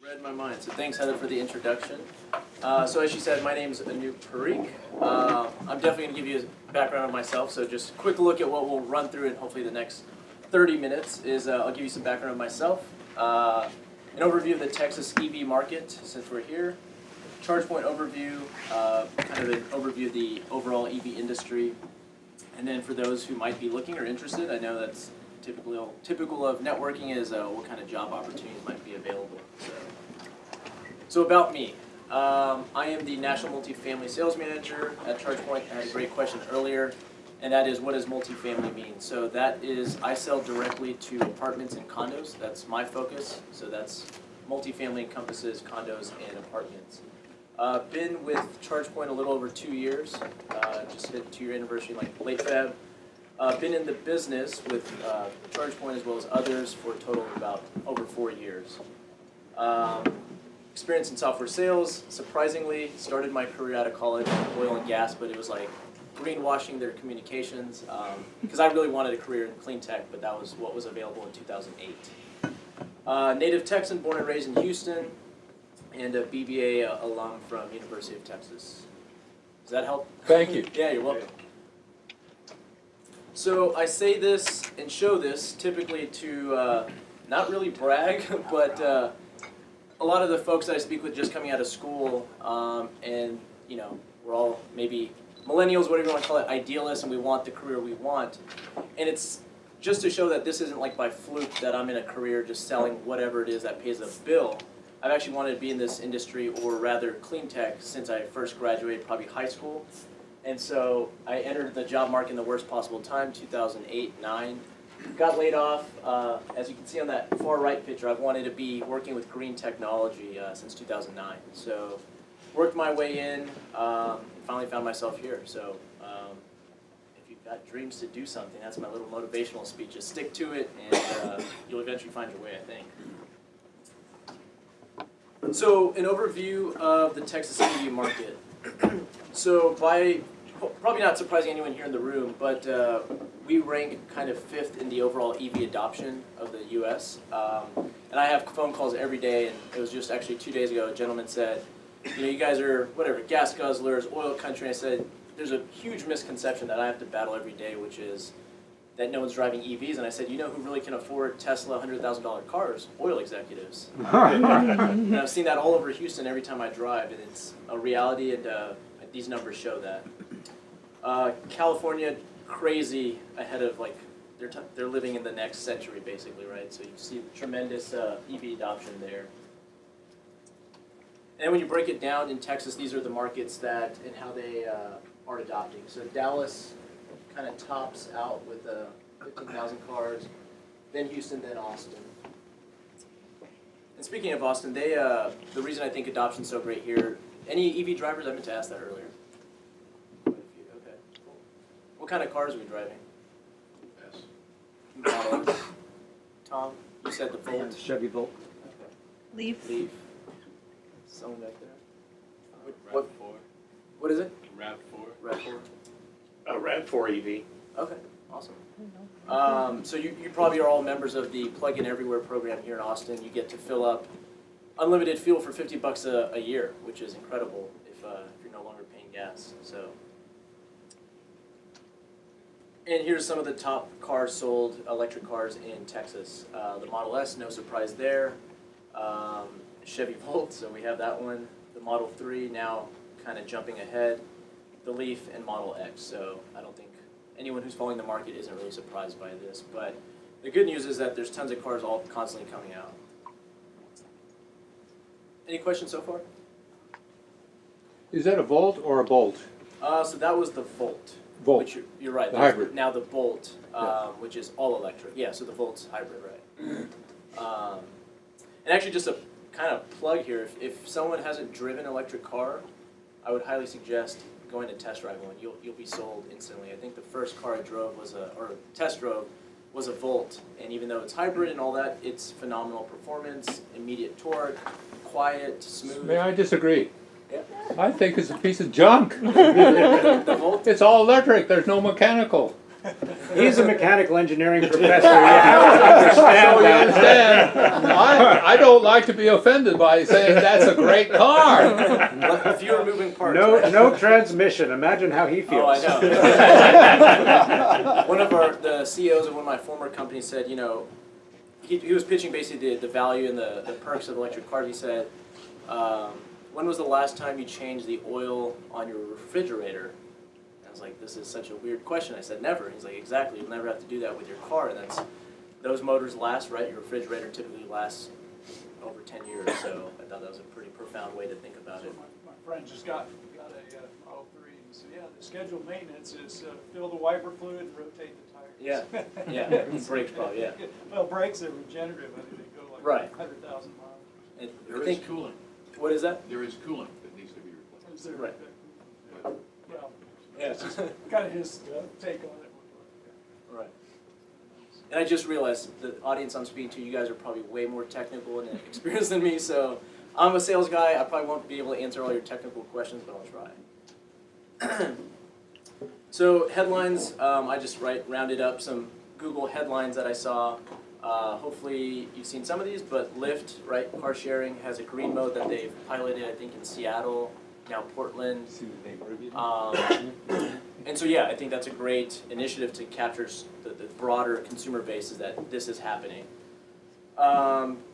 Read my mind. So thanks, Heather, for the introduction. So as she said, my name is Anoop Parikh. I'm definitely going to give you a background on myself. So just a quick look at what we'll run through in hopefully the next 30 minutes is I'll give you some background on myself, an overview of the Texas EV market since we're here, Chargepoint overview, kind of an overview of the overall EV industry, and then for those who might be looking or interested, I know that's typical of networking is what kind of job opportunities might be available. So about me. I am the National Multifamily Sales Manager at Chargepoint. I had a great question earlier, and that is, what does multifamily mean? So that is, I sell directly to apartments and condos. That's my focus. So that's multifamily encompasses condos and apartments. Been with Chargepoint a little over 2 years. Just hit 2-year anniversary like late Feb. Been in the business with Chargepoint as well as others for a total of about over 4 years. Experience in software sales, surprisingly, started my career out of college in oil and gas, but it was like greenwashing their communications because I really wanted a career in clean tech, but that was what was available in 2008. Native Texan, born and raised in Houston, and a BBA alum from University of Texas. Does that help? Thank you. Yeah, you're welcome. So I say this and show this typically to not really brag, but a lot of the folks that I speak with just coming out of school, and you know, we're all maybe millennials, whatever you want to call it, idealists, and we want the career we want. And it's just to show that this isn't like by fluke that I'm in a career just selling whatever it is that pays a bill. I've actually wanted to be in this industry, or rather clean tech, since I first graduated, probably high school. And so I entered the job market in the worst possible time, 2008-9. Got laid off. As you can see on that far right picture, I've wanted to be working with green technology since 2009. So worked my way in, and finally found myself here. So if you've got dreams to do something, that's my little motivational speech. Just stick to it, and you'll eventually find your way, I think. So an overview of the Texas EV market. So probably not surprising anyone here in the room, but we rank kind of 5th in the overall EV adoption of the U.S. And I have phone calls every day, and it was just actually 2 days ago, a gentleman said, you know, you guys are, whatever, gas guzzlers, oil country. And I said, there's a huge misconception that I have to battle every day, which is that no one's driving EVs. And I said, you know who really can afford Tesla $100,000 cars? Oil executives. And I've seen that all over Houston every time I drive, and it's a reality, and these numbers show that. California, crazy ahead of, like, they're living in the next century, basically, right? So you see tremendous EV adoption there. And when you break it down in Texas, these are the markets that and how they are adopting. So Dallas kind of tops out with 15,000 cars, then Houston, then Austin. And speaking of Austin, they the reason I think adoption's so great here. Any EV drivers? I meant to ask that earlier. Quite a few. Okay, cool. What kind of cars are we driving? Yes. Model. Tom, you said the Volt. Chevy Volt. Okay. Leaf. Someone back there. RAV4. What is it? RAV4. RAV4. A RAV4 EV. Okay, awesome. So you probably are all members of the Plug-in Everywhere program here in Austin. You get to fill up unlimited fuel for $50 a year, which is incredible if you're no longer paying gas. So, and here's some of the top cars sold, electric cars in Texas. The Model S, no surprise there. Chevy Volt, so we have that one. The Model 3 now kind of jumping ahead. The Leaf and Model X. So I don't think anyone who's following the market isn't really surprised by this. But the good news is that there's tons of cars all constantly coming out. Any questions so far? Is that a Volt or a Bolt? So that was the Volt. Volt. Which you're right. The There's hybrid. now the Bolt, which is all electric. Yeah, so the Volt's hybrid, right? And actually, just a kind of plug here. If someone hasn't driven an electric car, I would highly suggest going to test drive one. You'll be sold instantly. I think the first car I drove test drove was a Volt, and even though it's hybrid and all that, it's phenomenal performance, immediate torque, quiet, smooth. May I disagree? Yeah. I think it's a piece of junk. The Volt? It's all electric. There's no mechanical. He's a mechanical engineering professor. You have to understand So you that. understand, I don't like to be offended by saying that's a great car. Fewer moving parts. No, right? no transmission. Imagine how he feels. Oh, I know. One of the CEOs of one of my former companies said, you know, he was pitching basically the value and the perks of electric cars. He said, when was the last time you changed the oil on your refrigerator? I was like, this is such a weird question. I said, never. He's like, exactly. You'll never have to do that with your car. And those motors last, right? Your refrigerator typically lasts over 10 years. So I thought that was a pretty profound way to think about it. My friend just got a Model 3, and he said, yeah, the scheduled maintenance is fill the wiper fluid and rotate the tires. Yeah, yeah, brakes probably, yeah. Well, brakes are regenerative, I think they go like Right. 100,000 miles. And There I is think, cooling. what is that? There is cooling that needs to be replaced. Is there, Right. Well, Yeah. kind of his take on it. Right. And I just realized the audience I'm speaking to, you guys are probably way more technical and experienced than me, so I'm a sales guy. I probably won't be able to answer all your technical questions, but I'll try. So headlines, I just rounded up some Google headlines that I saw. Hopefully you've seen some of these, but Lyft, right, car sharing, has a green mode that they've piloted, I think, in Seattle, now Portland. And so, yeah, I think that's a great initiative to capture the broader consumer bases that this is happening.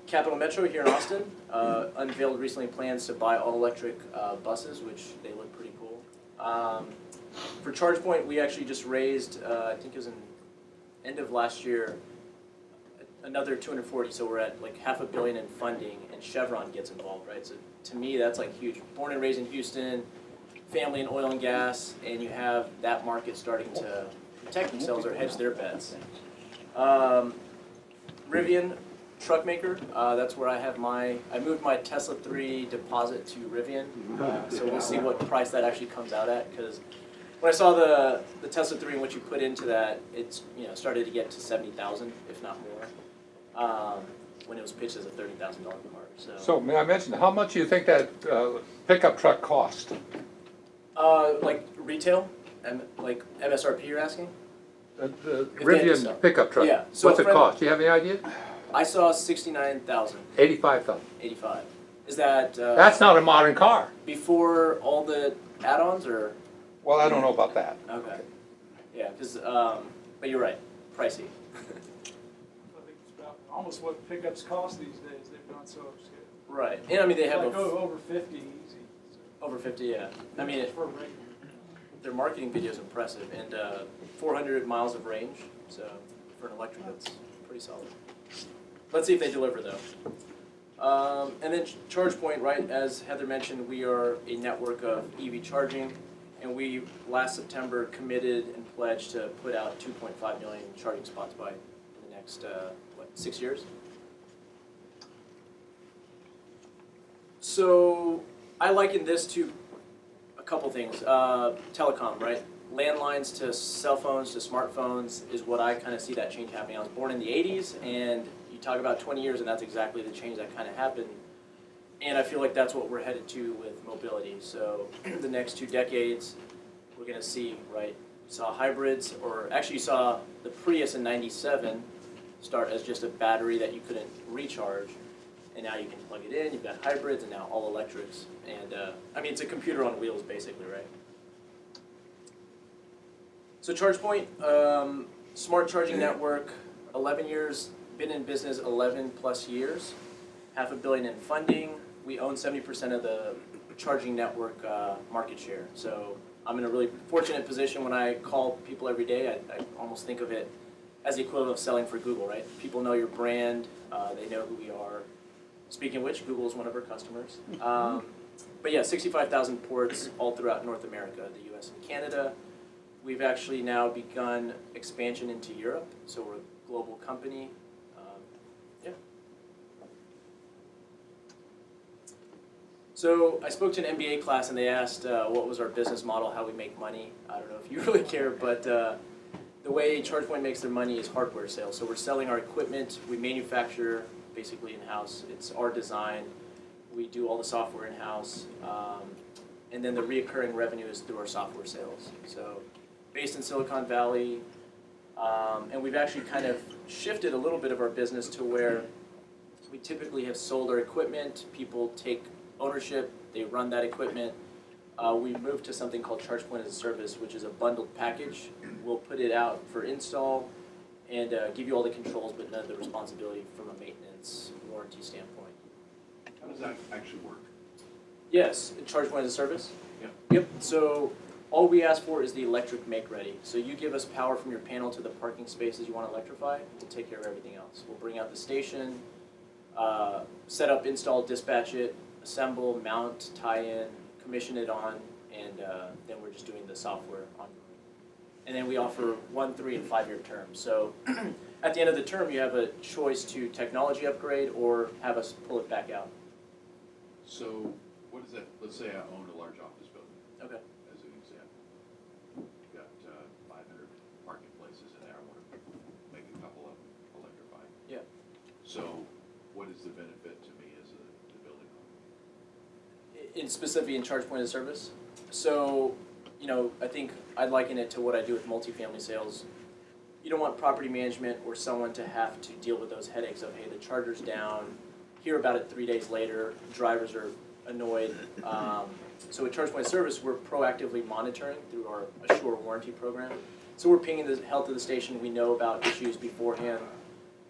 Capital Metro here in Austin unveiled recently plans to buy all-electric buses, which they look pretty cool. For Chargepoint, we actually just raised, I think it was in end of last year, another 240, so we're at like $500 million in funding, and Chevron gets involved, right? So to me, that's like huge. Born and raised in Houston, family in oil and gas, and you have that market starting to protect themselves or hedge their bets. Rivian, truck maker, that's where I have I moved my Tesla 3 deposit to Rivian, so we'll see what price that actually comes out at, because when I saw the Tesla 3 and what you put into that, it's started to get to 70,000, if not more, when it was pitched as a $30,000 car. So may I mention, how much do you think that pickup truck cost? Like retail, like MSRP, you're asking? The they had to sell. Rivian pickup truck? Yeah, so What's a it friend- cost? Do you have any idea? I saw 69,000, 85,000. 85. Is that That's not a modern car. before all the add-ons, or? Well, I don't know about that. Okay. Yeah, because, but you're right, pricey. I think it's about almost what pickups cost these days. They've gone so upscale. Right, and I mean, they have Like over 50 easy. over 50, yeah. I mean, For a regular. their marketing video is impressive, and 400 miles of range, so for an electric, that's pretty solid. Let's see if they deliver, though. And then Chargepoint, right, as Heather mentioned, we are a network of EV charging, and we, last September, committed and pledged to put out 2.5 million charging spots by the next, 6 years? So, I liken this to a couple things. Telecom, right? Landlines to cell phones to smartphones is what I kind of see that change happening. I was born in the 80s, and you talk about 20 years, and that's exactly the change that kind of happened. And I feel like that's what we're headed to with mobility. So the next 2 decades, we're going to see, right? You saw hybrids, or actually you saw the Prius in '97 start as just a battery that you couldn't recharge. And now you can plug it in, you've got hybrids, and now all electrics. And I mean, it's a computer on wheels, basically, right? So Chargepoint, smart charging network, 11 years, been in business 11 plus years, $500 million in funding. We own 70% of the charging network market share. So I'm in a really fortunate position when I call people every day. I almost think of it as the equivalent of selling for Google, right? People know your brand, they know who we are. Speaking of which, Google is one of our customers. But yeah, 65,000 ports all throughout North America, the US and Canada. We've actually now begun expansion into Europe, so we're a global company. Yeah. So I spoke to an MBA class and they asked what was our business model, how we make money. I don't know if you really care, but the way Chargepoint makes their money is hardware sales. So we're selling our equipment, we manufacture basically in-house. It's our design. We do all the software in-house. And then the reoccurring revenue is through our software sales. So based in Silicon Valley, And we've actually kind of shifted a little bit of our business to where we typically have sold our equipment, people take ownership, they run that equipment. We moved to something called Chargepoint as a Service, which is a bundled package. We'll put it out for install and give you all the controls, but none of the responsibility from a maintenance warranty standpoint. How does that actually work? Yes, Chargepoint as a Service? Yeah. Yep, so all we ask for is the electric make ready. So you give us power from your panel to the parking spaces you want to electrify, we'll take care of everything else. We'll bring out the station, set up, install, dispatch it, assemble, mount, tie in, commission it on, and then we're just doing the software ongoing. And then we offer 1, 3, and 5 year terms. So at the end of the term, you have a choice to technology upgrade or have us pull it back out. So what is that, let's say I own a large office building, Okay. as an example. You've got 500 parking places in there, I want to make a couple of them electrified. Yeah. So what is the benefit to me as the building owner? In specifically in Chargepoint as a Service. So, you know, I think I'd liken it to what I do with multifamily sales. You don't want property management or someone to have to deal with those headaches of, hey, the charger's down, hear about it 3 days later, drivers are annoyed. So with Chargepoint as a Service, we're proactively monitoring through our Assure warranty program. So we're pinging the health of the station, we know about issues beforehand.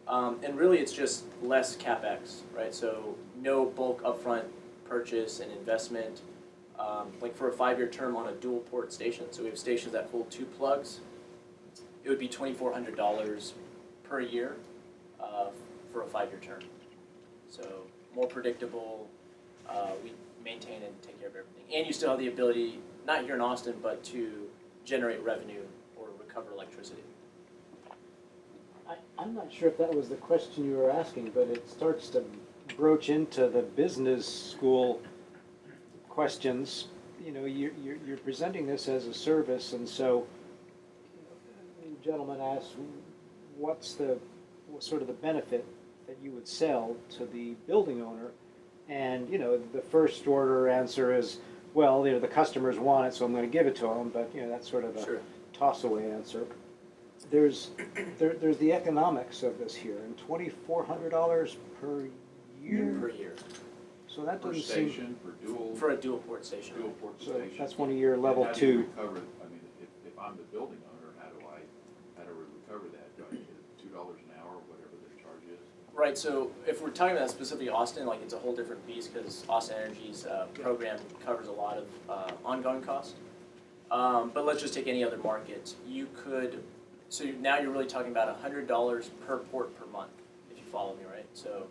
And really it's just less CapEx, right? So no bulk upfront purchase and investment. Like for a 5 year term on a dual port station, so we have stations that hold 2 plugs, it would be $2,400 per year for a 5 year term. So more predictable, we maintain and take care of everything. And you still have the ability, not here in Austin, but to generate revenue or recover electricity. I'm not sure if that was the question you were asking, but it starts to broach into the business school questions. You know, you're presenting this as a service, and so the gentleman asked, what's sort of the benefit that you would sell to the building owner? And, you know, the first order answer is, well, you know, the customers want it, so I'm going to give it to them, but, you know, that's sort of a Sure. toss-away answer. There's the economics of this here, and $2,400 per year. Per year, So that Per doesn't seem. station, per dual, for a dual port station. dual port So station? that's one of your level And how do you 2. recover, I mean, if I'm the building owner, how do we recover that? Do I get $2 an hour, whatever the charge is? Right, so if we're talking about specifically Austin, like it's a whole different beast because Austin Energy's program covers a lot of ongoing costs. But let's just take any other market. You could, so now you're really talking about $100 per port per month, if you follow me, right? So,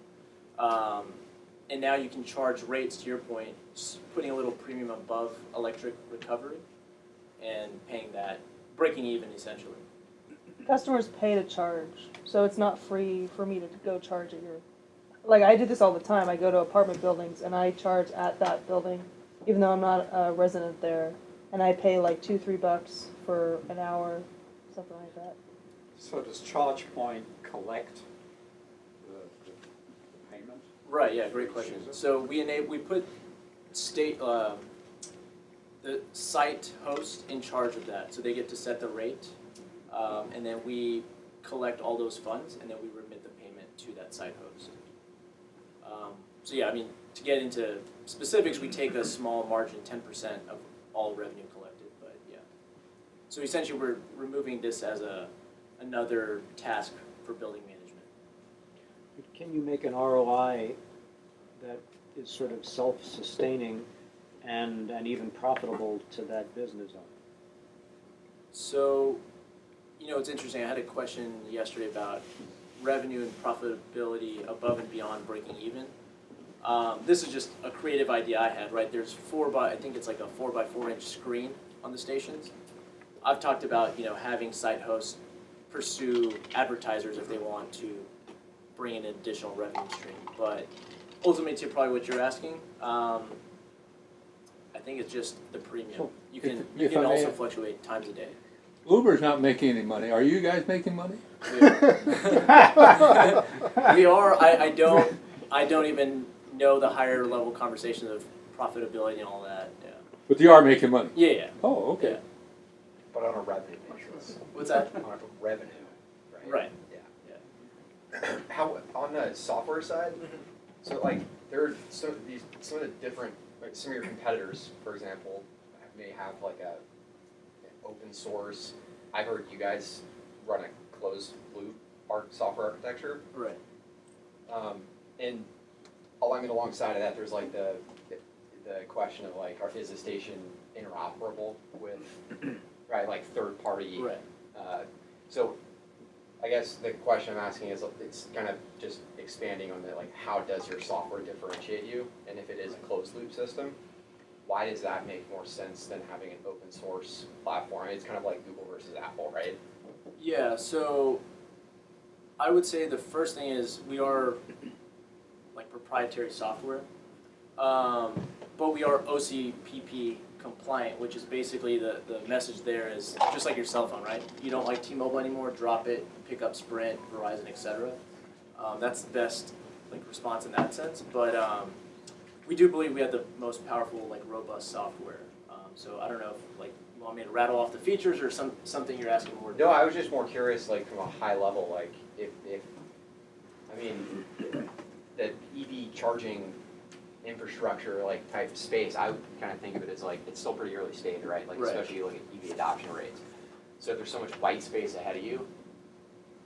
and now you can charge rates, to your point, putting a little premium above electric recovery and paying that, breaking even essentially. Customers pay to charge, so it's not free for me to go charge at your, like I do this all the time, I go to apartment buildings and I charge at that building, even though I'm not a resident there, and I pay like $2-3 for an hour, something like that. So does ChargePoint collect the payment? Right, yeah, great question. So we put the site host in charge of that, so they get to set the rate, and then we collect all those funds, and then we remit the payment to that site host. So yeah, I mean, to get into specifics, we take a small margin, 10% of all revenue collected, but yeah. So essentially, we're removing this as another task for building management. Can you make an ROI that is sort of self-sustaining and even profitable to that business owner? So, you know, it's interesting. I had a question yesterday about revenue and profitability above and beyond breaking even. This is just a creative idea I had, right? There's I think it's like a 4x4 inch screen on the stations. I've talked about, you know, having site hosts pursue advertisers if they want to bring in an additional revenue stream. But ultimately, to probably what you're asking, I think it's just the premium. So You can if I may- also fluctuate times a day. Uber's not making any money. Are you guys making money? We are. I don't even know the higher level conversations of profitability and all that. Yeah. But you are making money. Yeah. Oh, okay. Yeah. But on a revenue basis. What's that? On a revenue Right. How, on the software side, so like, there are some of the different, like some of your competitors, for example, may have like an open source. I heard you guys run a closed loop software architecture. Right. And alongside of that, there's like the question of like, is the station interoperable with, right, like third party? Right. So I guess the question I'm asking is, it's kind of just expanding on the, like, how does your software differentiate you? And if it is a closed loop system, why does that make more sense than having an open source platform? It's kind of like Google versus Apple, right? Yeah, so I would say the first thing is we are like proprietary software, but we are OCPP compliant, which is basically the message there is just like your cell phone, right? You don't like T-Mobile anymore, drop it, pick up Sprint, Verizon, etc. That's the best like response in that sense, but we do believe we have the most powerful, like robust software. So I don't know if like you want me to rattle off the features or something you're asking more. No, I was just more curious, like from a high level, like if I mean, the EV charging infrastructure like type space, I would kind of think of it as like, it's still pretty early stage, right? Like Right. especially you look at EV adoption rates. So if there's so much white space ahead of you,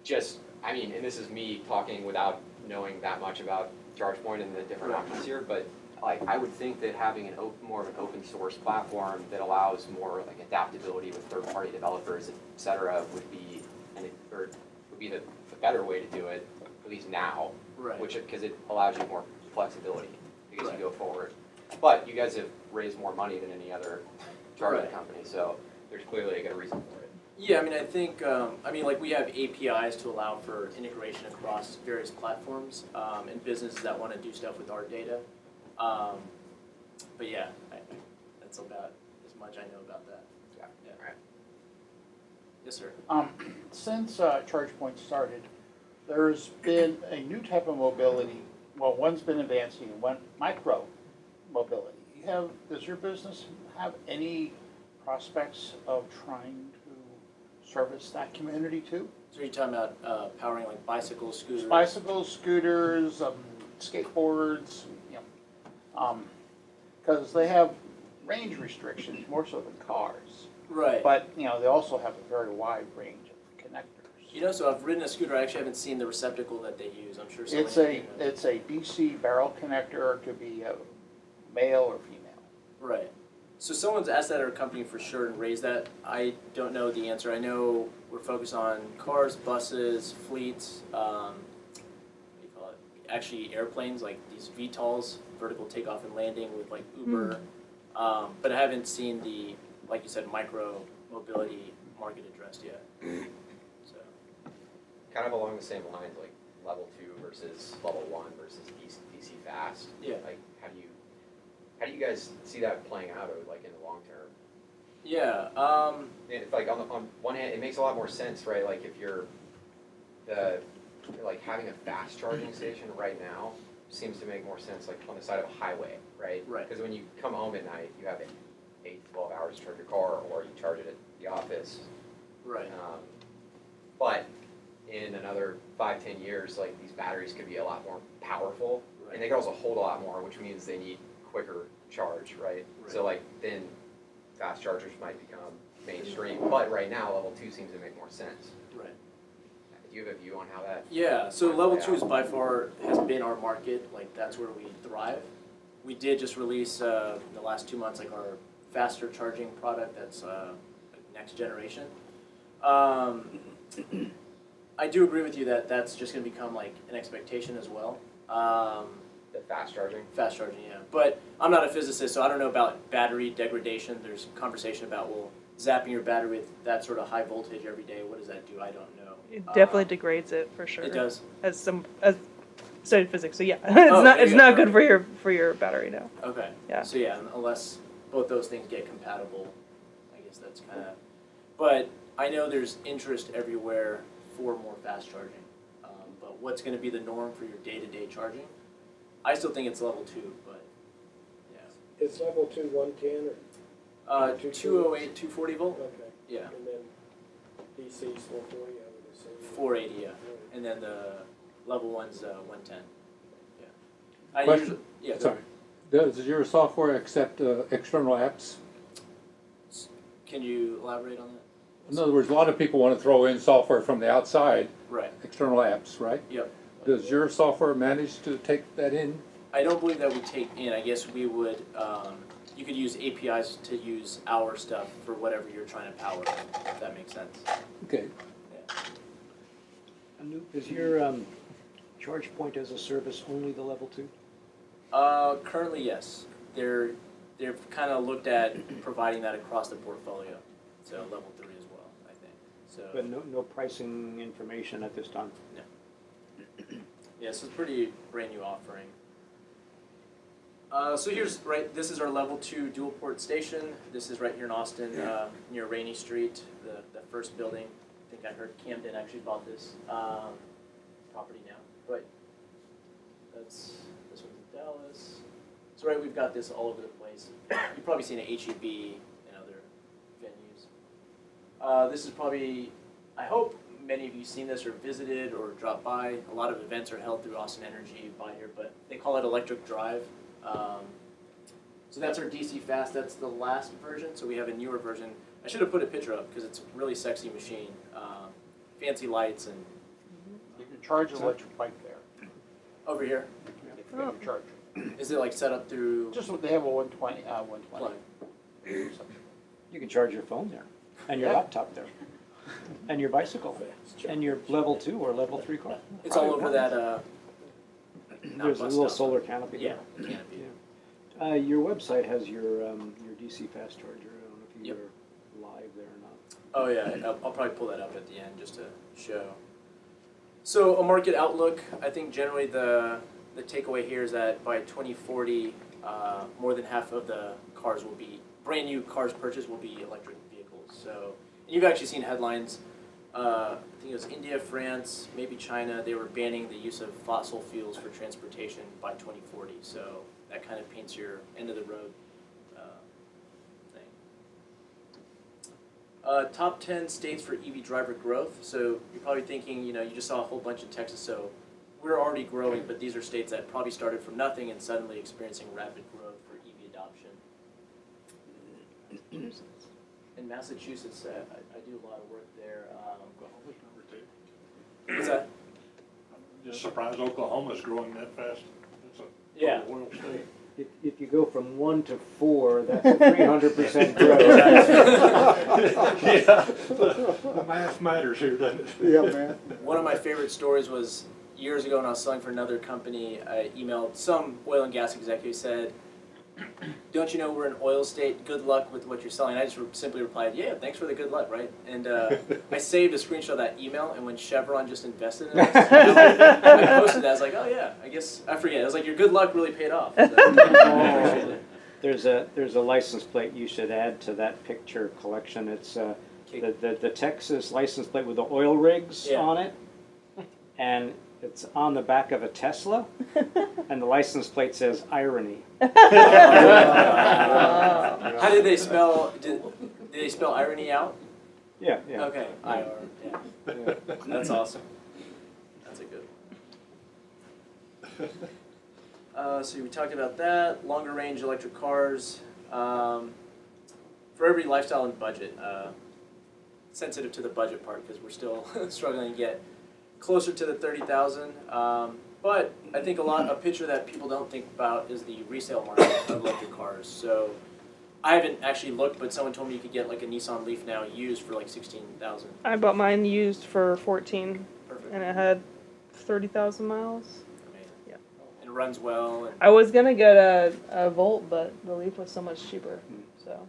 just, I mean, and this is me talking without knowing that much about Chargepoint and the different Right. options here, but like I would think that having more of an open source platform that allows more like adaptability with third party developers, et cetera, would be the better way to do it, at least now. Right. Because it allows you more flexibility because Right. you go forward. But you guys have raised more money than any other charging Right. company, so there's clearly a good reason for it. Yeah, I mean, I think, like we have APIs to allow for integration across various platforms and businesses that want to do stuff with our data. But yeah, that's about as much I know about that. Yeah. Yeah. Right. Yes, sir. Since Chargepoint started, there's been a new type of mobility. Well, one's been advancing, one micro mobility. Does your business have any prospects of trying to service that community too? So you're talking about powering like bicycles, scooters? Bicycles, scooters, skateboards, because they have range restrictions more so than cars. Right. But they also have a very wide range of connectors. So I've ridden a scooter. I actually haven't seen the receptacle that they use. I'm sure It's a DC barrel connector. It could be male or female. Right. So someone's asked that at our company for sure and raised that. I don't know the answer. I know we're focused on cars, buses, fleets, what do you call it? Actually airplanes, like these VTOLs, vertical takeoff and landing with like Uber. But I haven't seen the, like you said, micro mobility market addressed yet. So. Kind of along the same lines, like level 2 versus level 1 versus DC fast. Yeah. Like how do you guys see that playing out, like in the long term? Yeah. It's like on one hand, it makes a lot more sense, right? Like if you're like having a fast charging station right now seems to make more sense, like on the side of a highway, right? Right. Because when you come home at night, you have 8 to 12 hours to charge your car, or you charge it at the office. Right. But in another 5-10 years, like these batteries could be a lot more powerful, Right. and they can also hold a lot more, which means they need quicker charge, right? So like then fast chargers might become mainstream, but right now level 2 seems to make more sense. Right. Do you have a view on how that? Yeah, so level 2 is by far has been our market, like that's where we thrive. We did just release in the last 2 months like our faster charging product that's next generation. I do agree with you that that's just going to become like an expectation as well. The fast charging? Fast charging, yeah. But I'm not a physicist, so I don't know about battery degradation. There's conversation about, well, zapping your battery with that sort of high voltage every day, what does that do? I don't know. It definitely degrades it for sure. It does? As studied physics, so yeah, Oh, there it's you not go. good for your battery now. Okay. Yeah. So yeah, unless both those things get compatible, I guess that's kind of. But I know there's interest everywhere for more fast charging. But what's going to be the norm for your day-to-day charging? I still think it's level 2, but yeah. Is level 2 110 or? 208, 240 volt. Okay. Yeah. And then DC is 440, I would 480, yeah. And then the level one's 110. Yeah. I Question? usually- yeah, go Sorry. ahead. Does your software accept external apps? Can you elaborate on that? In other words, a lot of people want to throw in software from the outside, Right. external apps, right? Yep. Does your software manage to take that in? I don't believe that we take in. I guess we would. You could use APIs to use our stuff for whatever you're trying to power. If that makes sense. Okay. Yeah. Anoop, is your Chargepoint as a service only the level 2? Currently, yes. They've kind of looked at providing that across the portfolio, so level 3 as well, I think. So But no pricing information at this time? yeah, so it's a pretty brand new offering. So here's this is our level 2 dual port station. This is right here in Austin, near Rainey Street, the first building. I think I heard Camden actually bought this property now, but this one's in Dallas. So we've got this all over the place. You've probably seen it at HEB and other venues. This is probably, I hope many of you seen this or visited or dropped by. A lot of events are held through Austin Energy by here, but they call it Electric Drive. So that's our DC Fast. That's the last version. So we have a newer version. I should have put a picture up because it's a really sexy machine. Fancy lights and You can charge an electric bike there. over here. If you get your charge. Is it like set up through Just what they have a 120, 120. plug? You can charge your phone there, and your Yeah. laptop there, and your bicycle, and your level 2 or level 3 car. It's all over that. Not There's a bus little stop. solar canopy Yeah, there. canopy. Your website has your DC fast charger. I don't know if Yep. you're live there or not. Oh yeah, I'll probably pull that up at the end just to show. So a market outlook, I think generally the takeaway here is that by 2040, more than half of the cars will be, brand new cars purchased will be electric vehicles. So and you've actually seen headlines, I think it was India, France, maybe China, they were banning the use of fossil fuels for transportation by 2040. So that kind of paints your end of the road thing. Top 10 states for EV driver growth. So you're probably thinking, you just saw a whole bunch in Texas, so we're already growing, but these are states that probably started from nothing and suddenly experiencing rapid growth for EV adoption. In Massachusetts, I do a lot of work there. Oklahoma's number 2. What's that? Just surprised Oklahoma's growing that fast. It's a Yeah. oil state. If you go from 1 to 4, that's a 300% growth. Yeah, the math matters here, doesn't it? Yeah, man. One of my favorite stories was years ago when I was selling for another company. I emailed some oil and gas executive, said, "Don't you know we're an oil state? Good luck with what you're selling." I just simply replied, "Yeah, thanks for the good luck," right? And I saved a screenshot of that email, and when Chevron just invested in it, I posted that. I was like, "Oh yeah, I guess I forget." I was like, "Your good luck really paid off." So, I appreciate it. There's a license plate you should add to that picture collection. It's the Texas license plate with the oil rigs Yeah. on it, and it's on the back of a Tesla, and the license plate says irony. How did they spell? Did they spell irony out? Yeah, yeah. Okay, IR. Yeah, that's awesome. That's a good one. So we talked about that. Longer range electric cars. For every lifestyle and budget. Sensitive to the budget part because we're still struggling to get closer to the 30,000. But I think a picture that people don't think about is the resale market of electric cars. So I haven't actually looked, but someone told me you could get like a Nissan Leaf now used for like 16,000. I bought mine used for 14, Perfect. and it had 30,000 miles. Amazing. Yeah. And it runs well. And I was gonna get a Volt, but the Leaf was so much cheaper. So,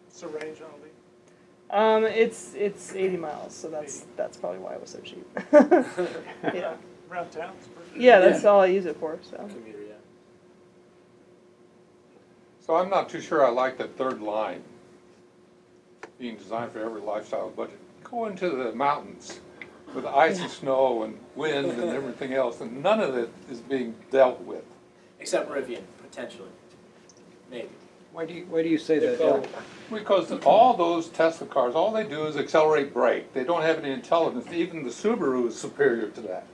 What's the range on a Leaf? it's 80 miles, so that's probably why it was so cheap. Yeah. Around town, it's pretty. Yeah, that's all I use it for. So. commuter, yeah. So I'm not too sure I like that third line, being designed for every lifestyle budget. Go into the mountains with ice and snow and wind and everything else, and none of it is being dealt with. Except Rivian, potentially. Maybe. Why do you say that, Del? Because all those Tesla cars, all they do is accelerate brake. They don't have any intelligence. Even the Subaru is superior to that.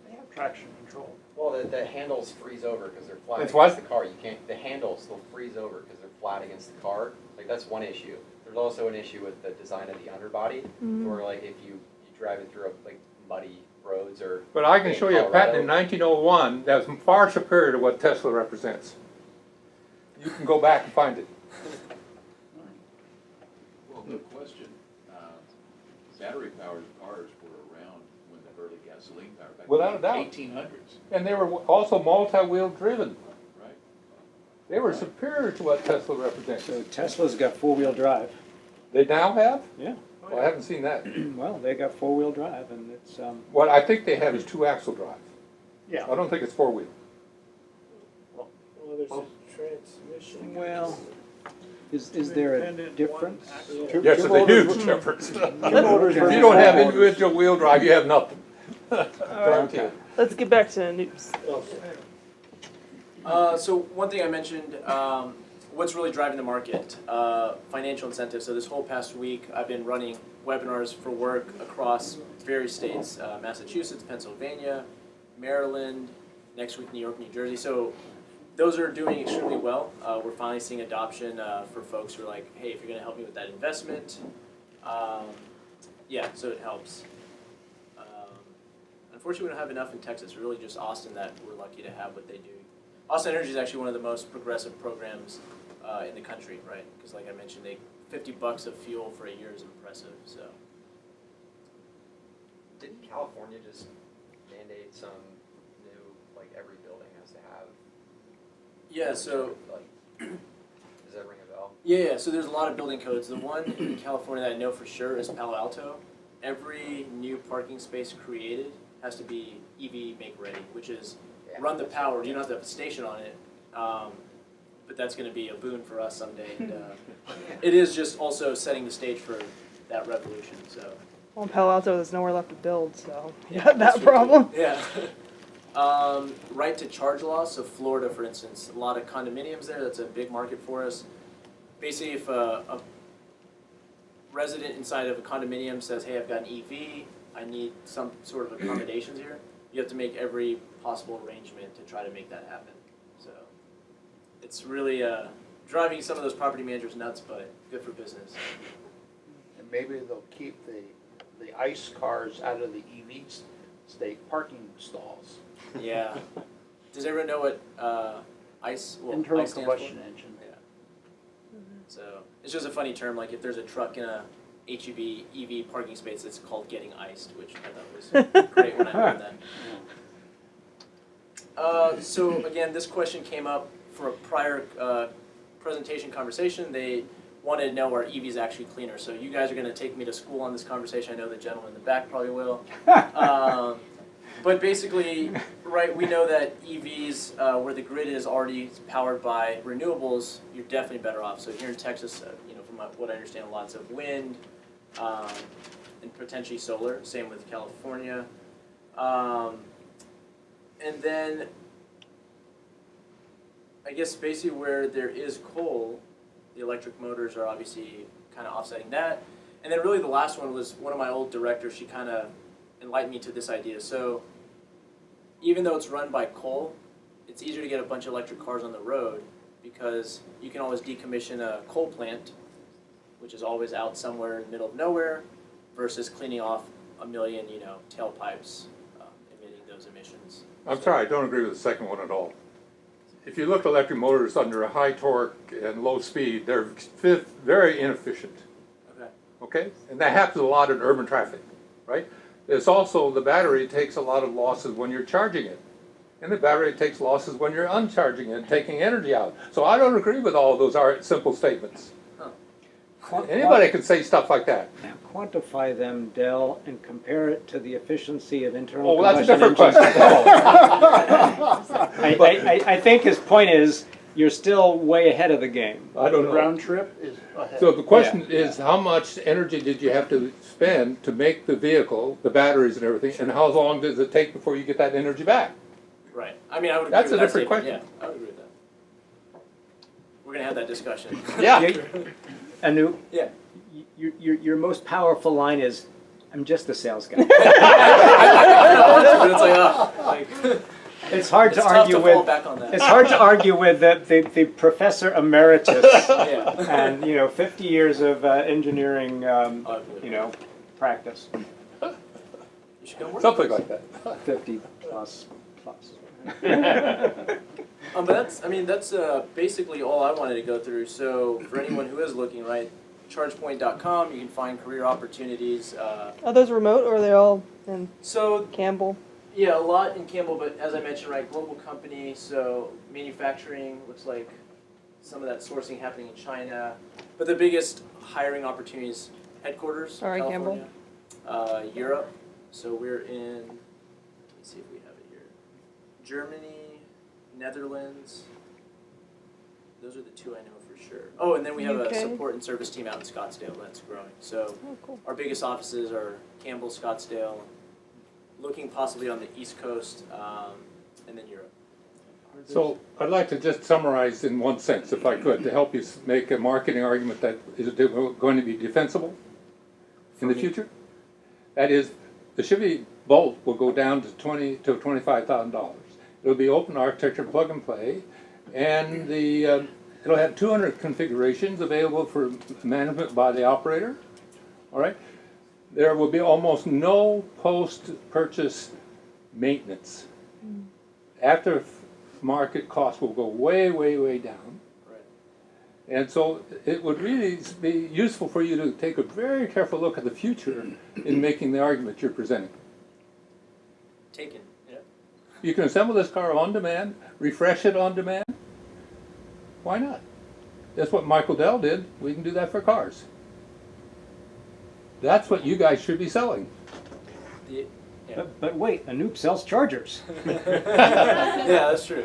They have traction control. Well, the handles freeze over because they're flat It's against what? the car. You can't, the handles will freeze over because they're flat against the car. Like, that's one issue. There's also an issue with the design of the underbody, where like if you drive it through like muddy roads or. But I can in show you a patent in Colorado. 1901 that's far superior to what Tesla represents. You can go back and find it. Well, good question. Battery-powered cars were around when the early gasoline power, back Without in a the doubt. 1800s, And they were also multi-wheel driven. right? They were superior to what Tesla represents. So Tesla's got four-wheel drive. They now have? Yeah. Well, I haven't seen that. Well, they got four-wheel drive, and it's, What I think they have is two-axle drive. Yeah. I don't think it's four-wheel. Well, there's a transmission. well, is there a Independent difference? one axle. Two- Yes, two there's a motors huge ver- difference. Two motors If you versus don't have four motors. individual wheel drive, you have nothing. Guarantee it. Let's get back to Noops. So one thing I mentioned, what's really driving the market? Financial incentives. So this whole past week, I've been running webinars for work across various states, Massachusetts, Pennsylvania, Maryland, next week New York, New Jersey. So those are doing extremely well. We're finally seeing adoption for folks who are like, hey, if you're going to help me with that investment, yeah, so it helps. Unfortunately, we don't have enough in Texas. Really just Austin that we're lucky to have what they do. Austin Energy is actually one of the most progressive programs in the country, right? Because like I mentioned, $50 of fuel for a year is impressive, so. Didn't California just mandate some new, like every building has to have? Yeah, so, Like, does that ring a bell? yeah, so there's a lot of building codes. The one in California that I know for sure is Palo Alto. Every new parking space created has to be EV make ready, which is Yeah. run the power. You don't have to have a station on it, but that's going to be a boon for us someday. And it is just also setting the stage for that revolution. So Well, in Palo Alto, there's nowhere left to build, so you got that problem. yeah. Right to charge laws. So Florida, for instance, a lot of condominiums there. That's a big market for us. Basically, if a resident inside of a condominium says, "Hey, I've got an EV. I need some sort of accommodations here," you have to make every possible arrangement to try to make that happen. So it's really driving some of those property managers nuts, but good for business. And maybe they'll keep the ICE cars out of the EV state parking stalls. Yeah. Does everyone know what ICE? Well, Internal ICE stands combustion for? engine. So it's just a funny term. Like if there's a truck in a HEV EV parking space, it's called getting iced, which I thought was great when I heard that. So again, this question came up for a prior presentation conversation. They wanted to know are EVs actually cleaner. So you guys are going to take me to school on this conversation. I know the gentleman in the back probably will. But basically, right, we know that EVs, where the grid is already powered by renewables, you're definitely better off. So here in Texas, from what I understand, lots of wind and potentially solar. Same with California. And then, I guess basically where there is coal, the electric motors are obviously kind of offsetting that. And then really the last one was one of my old directors. She kind of enlightened me to this idea. So even though it's run by coal, it's easier to get a bunch of electric cars on the road because you can always decommission a coal plant, which is always out somewhere in the middle of nowhere, versus cleaning off a million, tailpipes emitting those emissions. I'm sorry, I don't agree with the second one at all. If you look at electric motors under a high torque and low speed, they're very inefficient. Okay. Okay? And that happens a lot in urban traffic, right? It's also the battery takes a lot of losses when you're charging it. And the battery takes losses when you're uncharging it and taking energy out. So I don't agree with all of those simple statements. Anybody can say stuff like that. Now quantify them, Del, and compare it to the efficiency of internal Oh, well, that's a combustion different engines. question. I think his point is, you're still way ahead of the game. I don't The know. round trip is ahead. So the question is, how much energy did you have to spend to make the vehicle, the batteries and everything, and how long does it take before you get that energy back? Right. I mean, I would agree That's with a that different statement. question. Yeah, I would agree with we're gonna have that discussion. Yeah. Anu, Yeah. your most powerful line is, "I'm just a sales guy." But it's like, It's hard it's to tough argue to fall with. back on that. It's hard to argue with the professor emeritus Yeah. and 50 years of engineering practice. You should come work. Something with us. like that. 50 plus. But that's basically all I wanted to go through. So for anyone who is looking, right, chargepoint.com, you can find career opportunities. Are those remote or are they all in So Campbell? yeah, a lot in Campbell, but as I mentioned, right, global company. So manufacturing looks like some of that sourcing happening in China, but the biggest hiring opportunities headquarters, All right, California, Europe. So we're in. Let me see if we have it here. Germany, Netherlands. Those are the two I know for sure. Oh, and then we have UK? a support and service team out in Scottsdale that's growing. So Oh, cool. our biggest offices are Campbell, Scottsdale, looking possibly on the East Coast, and then Europe. So I'd like to just summarize in one sense, if I could, to help you make a marketing argument that is going to be defensible in the future. That is, the Chevy Volt will go down to $20,000 to $25,000. It'll be open architecture, plug and play, and it'll have 200 configurations available for management by the operator. All right. There will be almost no post-purchase maintenance. After market costs will go way, way, way down. Right. And so it would really be useful for you to take a very careful look at the future in making the argument you're presenting. Taken. Yeah. You can assemble this car on demand, refresh it on demand. Why not? That's what Michael Dell did. We can do that for cars. That's what you guys should be selling. Yeah. But wait, Anoop sells chargers. Yeah, that's true.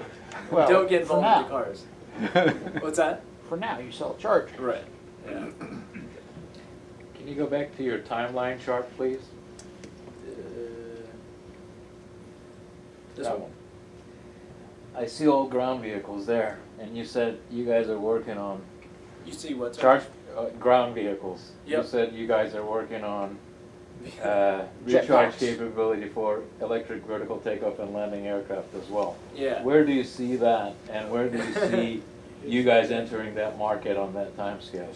Well, Don't get for involved now. with the cars. What's that? For now, you sell a charger. Right. Yeah. Can you go back to your timeline chart, please? This That one. I see all ground vehicles there, and you said you guys are working on You see what's right? ground vehicles. You Yep. said you guys are working on Jetpacks. recharge capability for electric vertical takeoff and landing aircraft as well. Yeah. Where do you see that, and where do you see you guys entering that market on that timescale?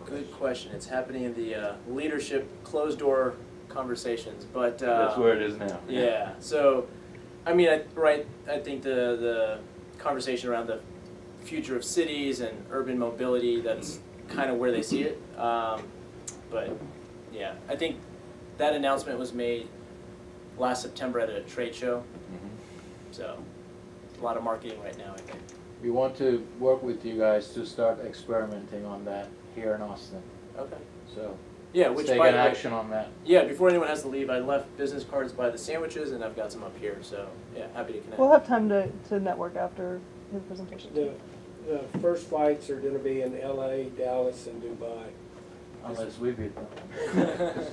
Good question. It's happening in the leadership closed door conversations, but That's where it is now. yeah. So, I mean, I think the conversation around the future of cities and urban mobility, that's kind of where they see it. But yeah, I think that announcement was made last September at a trade show. Mhm. So a lot of marketing right now, I think. We want to work with you guys to start experimenting on that here in Austin. Okay. So Yeah, let's which take by an the way, action on that. yeah, before anyone has to leave, I left business cards by the sandwiches and I've got some up here. So yeah, happy to connect. We'll have time to network after his presentation. The first flights are gonna be in LA, Dallas, and Dubai. Unless we beat them.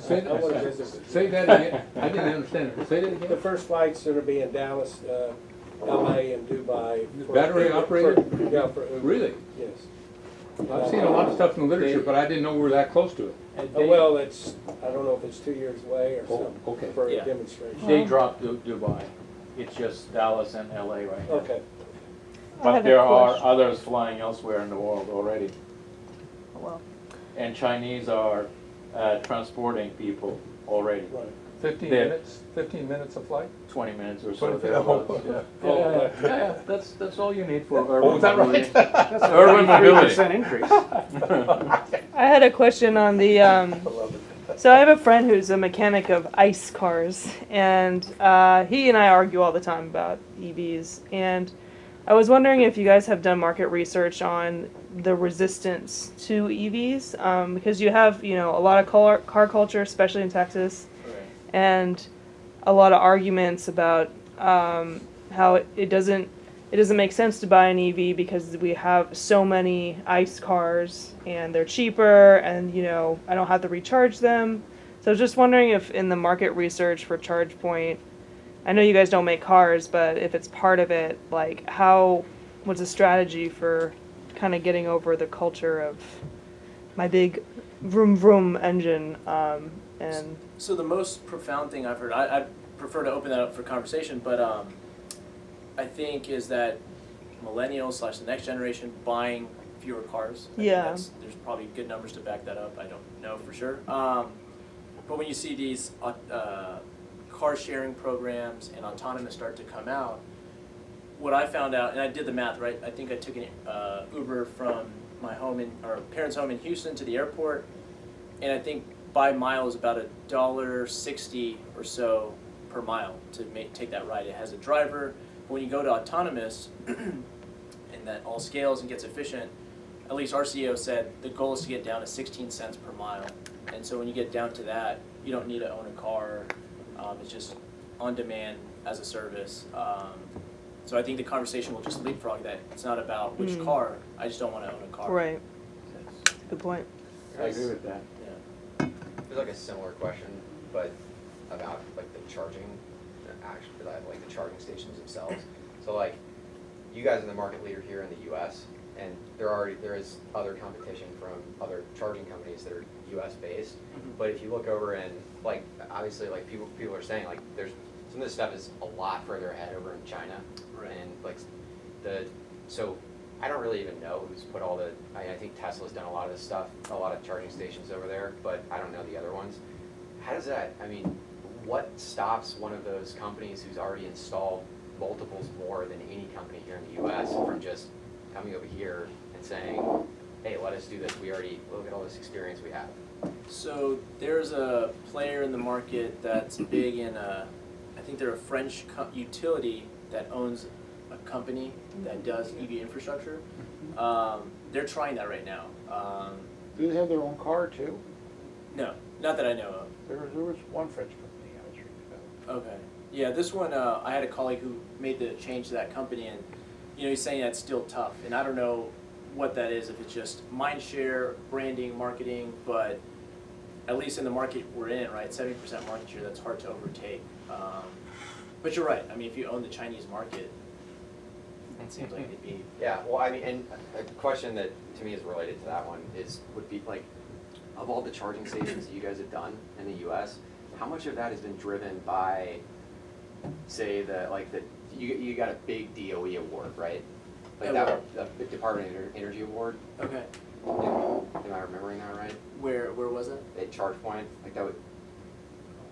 Say I wanna that, visit. say that again. I didn't understand it. Say that The again. first flight's gonna be in Dallas, LA, and Dubai. for- Battery operated? Yeah, for Uber. Really? Yes. I've seen a lot of stuff in the literature, but I didn't know we were that close to it. Well, it's, I don't know if it's 2 years away or Oh, something. okay. For Yeah. a demonstration. They dropped Dubai. It's just Dallas and LA right now. Okay. I But had a there are question. others flying elsewhere in the world already. Oh, well. And Chinese are transporting people already. Right. 15 There. minutes, 15 minutes of flight? 20 minutes or so. 20 thereabouts. yeah. Yeah, that's all you need for urban Oh, is that mobility. right? That's a Urban mobility. 33% increase. I had a question on the, so I have a friend who's a mechanic of ICE cars, and he and I argue all the time about EVs, and I was wondering if you guys have done market research on the resistance to EVs, because you have, a lot of car culture, especially in Texas, and a lot of arguments about how it doesn't make sense to buy an EV because we have so many ICE cars and they're cheaper and I don't have to recharge them. So I was just wondering if in the market research for ChargePoint, I know you guys don't make cars, but if it's part of it, like what's the strategy for kind of getting over the culture of my big vroom vroom engine, and So the most profound thing I've heard, I'd prefer to open that up for conversation, but I think is that millennials / the next generation buying fewer cars. I think Yeah. There's probably good numbers to back that up. I don't know for sure. But when you see these car sharing programs and autonomous start to come out, what I found out, and I did the math, right? I think I took an Uber from my home or parents' home in Houston to the airport, and I think by mile is about $1.60 or so per mile to take that ride. It has a driver. But when you go to autonomous, and that all scales and gets efficient, at least our CEO said the goal is to get down to 16 cents per mile. And so when you get down to that, you don't need to own a car. It's just on demand as a service. So I think the conversation will just leapfrog that. It's not about which car. I just don't want to own a car. right. Good point. I agree with that. Yeah. There's like a similar question, but about like the charging, actually, like the charging stations themselves. So like, you guys are the market leader here in the US, and there is other competition from other charging companies that are US based. But if you look over and like, obviously like people are saying like there's some of this stuff is a lot further ahead over in China. Right. And like so I don't really even know who's put all the, I think Tesla's done a lot of this stuff, a lot of charging stations over there, but I don't know the other ones. How does that, I mean, what stops one of those companies who's already installed multiples more than any company here in the US from just coming over here and saying, hey, let us do this, look at all this experience we have? So there's a player in the market that's big in I think they're a French utility that owns a company that does EV infrastructure. They're trying that right now. Do they have their own car too? No, not that I know of. There was one French company I was reading about. Okay. Yeah, this one, I had a colleague who made the change to that company, and he's saying that's still tough. And I don't know what that is, if it's just mind share, branding, marketing, but at least in the market we're in, right, 70% market share, that's hard to overtake. But you're right. I mean, if you own the Chinese market, it seems like it'd be. Yeah, well, I mean, and a question that to me is related to that one would be like, of all the charging stations that you guys have done in the US, how much of that has been driven by, say, you got a big DOE award, right? Like that, the Department of Energy award. Okay. Am I remembering that right? Where was it? At Chargepoint, like that would.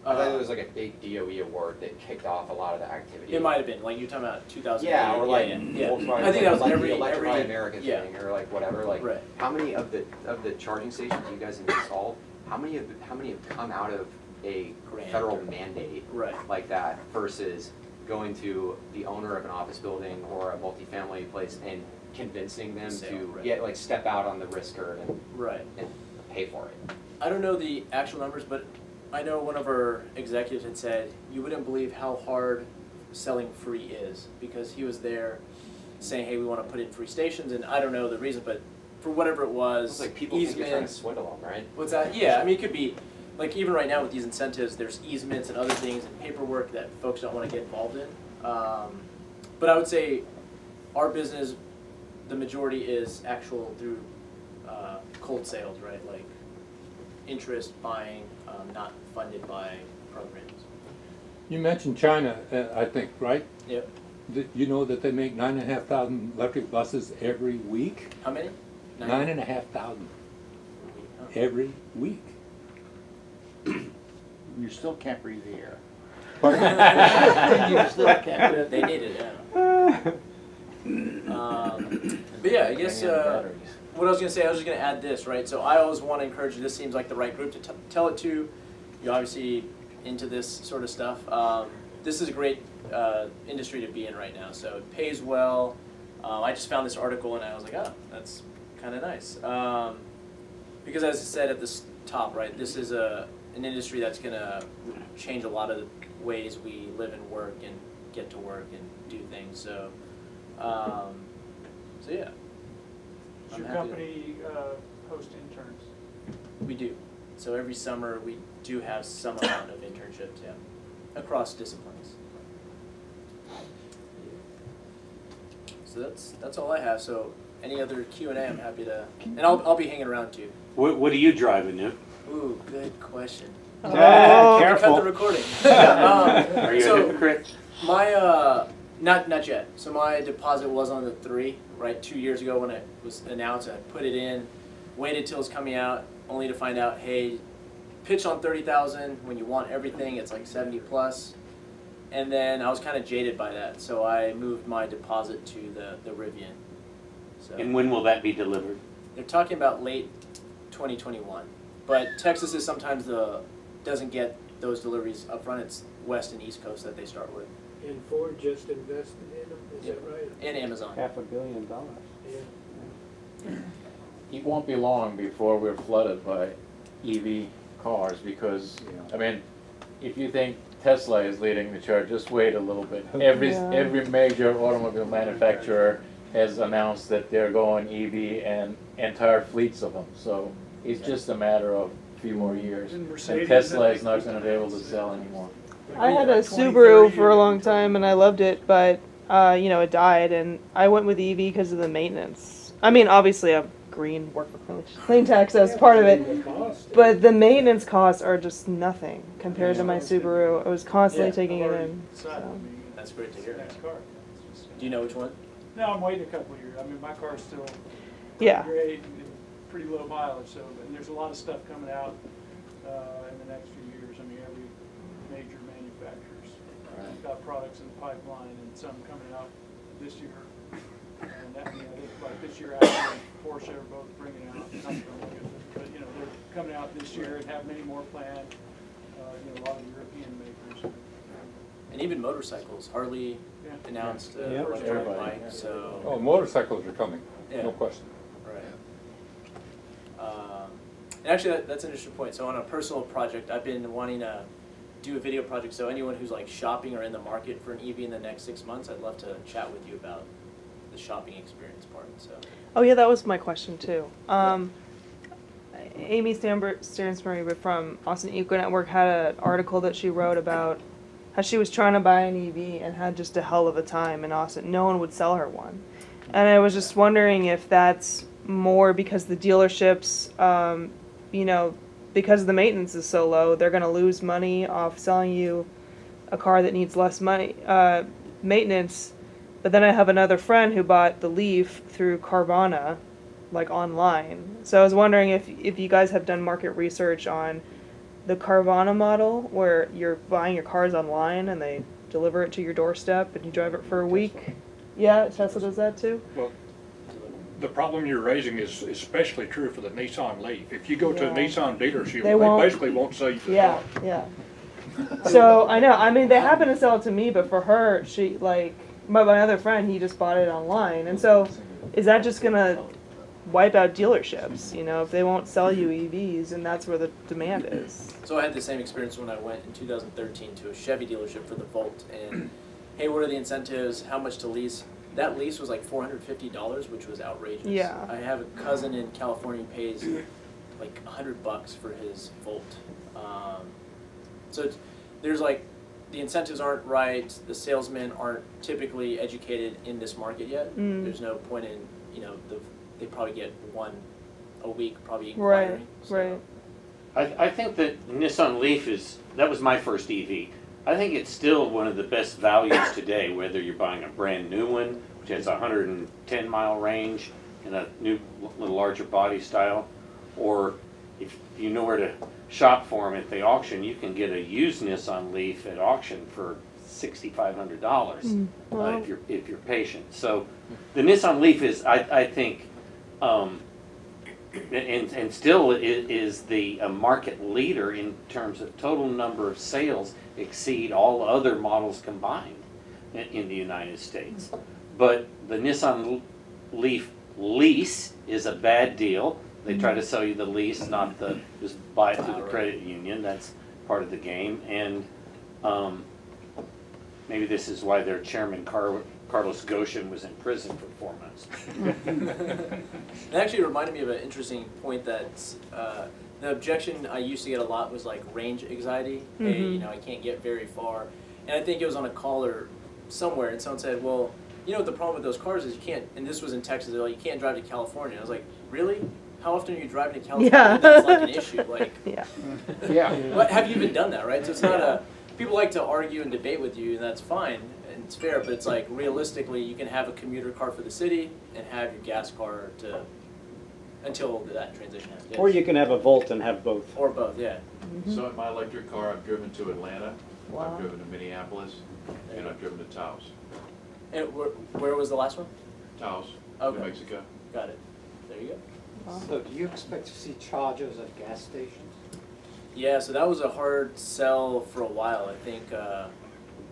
I thought it was like a big DOE award that kicked off a lot of the activity. It might have been, like you're talking about 2008. Yeah, or like yeah. Volkswagen, I think that was like every the Electrify every America yeah. thing, or like whatever. Like, Right. how many of the charging stations you guys have installed? How many have come out of a Grant federal or- mandate Right. like that versus going to the owner of an office building or a multifamily place and convincing them Sale, to right. like step out on the risk curve Right. and pay for it? I don't know the actual numbers, but I know one of our executives had said, you wouldn't believe how hard selling free is, because he was there saying, hey, we want to put in free stations, and I don't know the reason, but for whatever it was, It's like people think you're trying to easements, swindle them, right? what's that? Yeah, I mean, it could be, like even right now with these incentives, there's easements and other things and paperwork that folks don't want to get involved in. But I would say our business, the majority is actual through cold sales, right? Like interest buying, not funded by programs. You mentioned China, I think, right? Yep. You know that they make 9,500 electric buses every week? How many? 9,500 every week. You still can't breathe the air. Pardon? You still can't. They need it, yeah. But yeah, I guess what I was gonna say, I was just gonna add this, right? So I always want to encourage you. This seems like the right group to tell it to. You're obviously into this sort of stuff. This is a great industry to be in right now. So it pays well. I just found this article and I was like, oh, that's kind of nice. Because as I said at the top, right, this is an industry that's gonna change a lot of the ways we live and work and get to work and do things. So, so yeah. Does your company host interns? We do. So every summer we do have some amount of internships, yeah, across disciplines. So that's all I have. So any other Q&A, I'm happy to, and I'll be hanging around too. What are you driving, Newt? Ooh, good question. Oh. Cut Careful. the recording. Are you a So hypocrite? my not yet. So my deposit was on the 3, right? 2 years ago when it was announced, I put it in, waited till it's coming out, only to find out, hey, pitch on 30,000. When you want everything, it's like 70 plus. And then I was kind of jaded by that, so I moved my deposit to the Rivian. So And when will that be delivered? they're talking about late 2021, but Texas is sometimes doesn't get those deliveries up front. It's West and East Coast that they start with, And Ford just invested in them, is that right? and Amazon. $500 million. Yeah. It won't be long before we're flooded by EV cars because, I mean, if you think Tesla is leading the charge, just wait a little bit. Yeah. Every major automobile manufacturer has announced that they're going EV and entire fleets of them. So it's just a matter of a few more years. And And Mercedes, Tesla I is not gonna be able to sell anymore. I had a Like 20, Subaru 30 for a long years. time and I loved it, but it died, and I went with EV because of the maintenance. I mean, obviously, I'm green, work for CleanTX as part of it, but the maintenance costs are just nothing compared to my Subaru. I was constantly Yeah. taking it in. Decided, So. I mean, That's great to hear. Next car. It's just- Do you know which one? No, I'm waiting a couple of years. I mean, my car's still Yeah. great and pretty low mileage, so, and there's a lot of stuff coming out in the next few years. I mean, every major manufacturer's got products in the pipeline and some coming out this year. And that, I think like this year, Apple and Porsche are both bringing out, but they're coming out this year and have many more planned. A lot of European makers. And even motorcycles. Harley Yeah. announced Yeah. first Everybody. bike, so Oh, motorcycles are coming, yeah. no question. Right. And actually, that's an interesting point. So on a personal project, I've been wanting to do a video project. So anyone who's like shopping or in the market for an EV in the next 6 months, I'd love to chat with you about the shopping experience part. So Oh yeah, that was my question too. Amy Stansbury from Austin Eco Network had an article that she wrote about how she was trying to buy an EV and had just a hell of a time in Austin. No one would sell her one. And I was just wondering if that's more because the dealerships, because the maintenance is so low, they're going to lose money off selling you a car that needs less money, maintenance. But then I have another friend who bought the Leaf through Carvana, like online. So I was wondering if you guys have done market research on the Carvana model, where you're buying your cars online and they deliver it to your doorstep and you drive it for a week. Yeah, Tesla does that too. Well, the problem you're raising is especially true for the Nissan Leaf. If you go to a Yeah. Nissan dealership, They they won't- basically won't sell you the Yeah, car. yeah. So I know. I mean, they happen to sell it to me, but for her, she my other friend, he just bought it online, and so is that just gonna wipe out dealerships? If they won't sell you EVs, and that's where the demand is. So I had the same experience when I went in 2013 to a Chevy dealership for the Volt, and hey, what are the incentives? How much to lease? That lease was like $450, which was outrageous. Yeah. I have a cousin in California who pays like $100 for his Volt. So there's the incentives aren't right. The salesmen aren't typically educated in this market yet. Mm. There's no point in they probably get one a week, probably Right, inquiring. So. right. I think that Nissan Leaf that was my first EV. I think it's still one of the best values today, whether you're buying a brand new one, which has a 110-mile range and a new, little larger body style, or if you know where to shop for them at the auction, you can get a used Nissan Leaf at auction for $6,500 Wow. if you're patient. So the Nissan Leaf is, I think, and still is the market leader in terms of total number of sales, exceed all other models combined in the United States. But the Nissan Leaf lease is a bad deal. They try to sell you the lease, not just buy it through the credit union. That's part of the game. And maybe this is why their chairman, Carlos Goshen, was in prison for 4 months. It actually reminded me of an interesting point that the objection I used to get a lot was range anxiety. Hey, I can't get very far. And I think it was on a call or somewhere, and someone said, well, you know what the problem with those cars is you can't, and this was in Texas, they're like, you can't drive to California. I was like, really? How often are you driving to California? Yeah. That's like an issue, like. Yeah. Yeah. What, have you even done that, right? So it's not a, people like to argue and debate with you, and that's fine, and it's fair, but it's like, realistically, you can have a commuter car for the city and have your gas car to, until that transition happens. Yes. Or you can have a Volt and have both. Or both, yeah. So in my electric car, I've driven to Atlanta, Wow. I've driven to Minneapolis, and I've driven to Taos. And where was the last one? Taos, Okay. New Mexico. Got it. There you go. So do you expect to see chargers at gas stations? Yeah, so that was a hard sell for a while. I think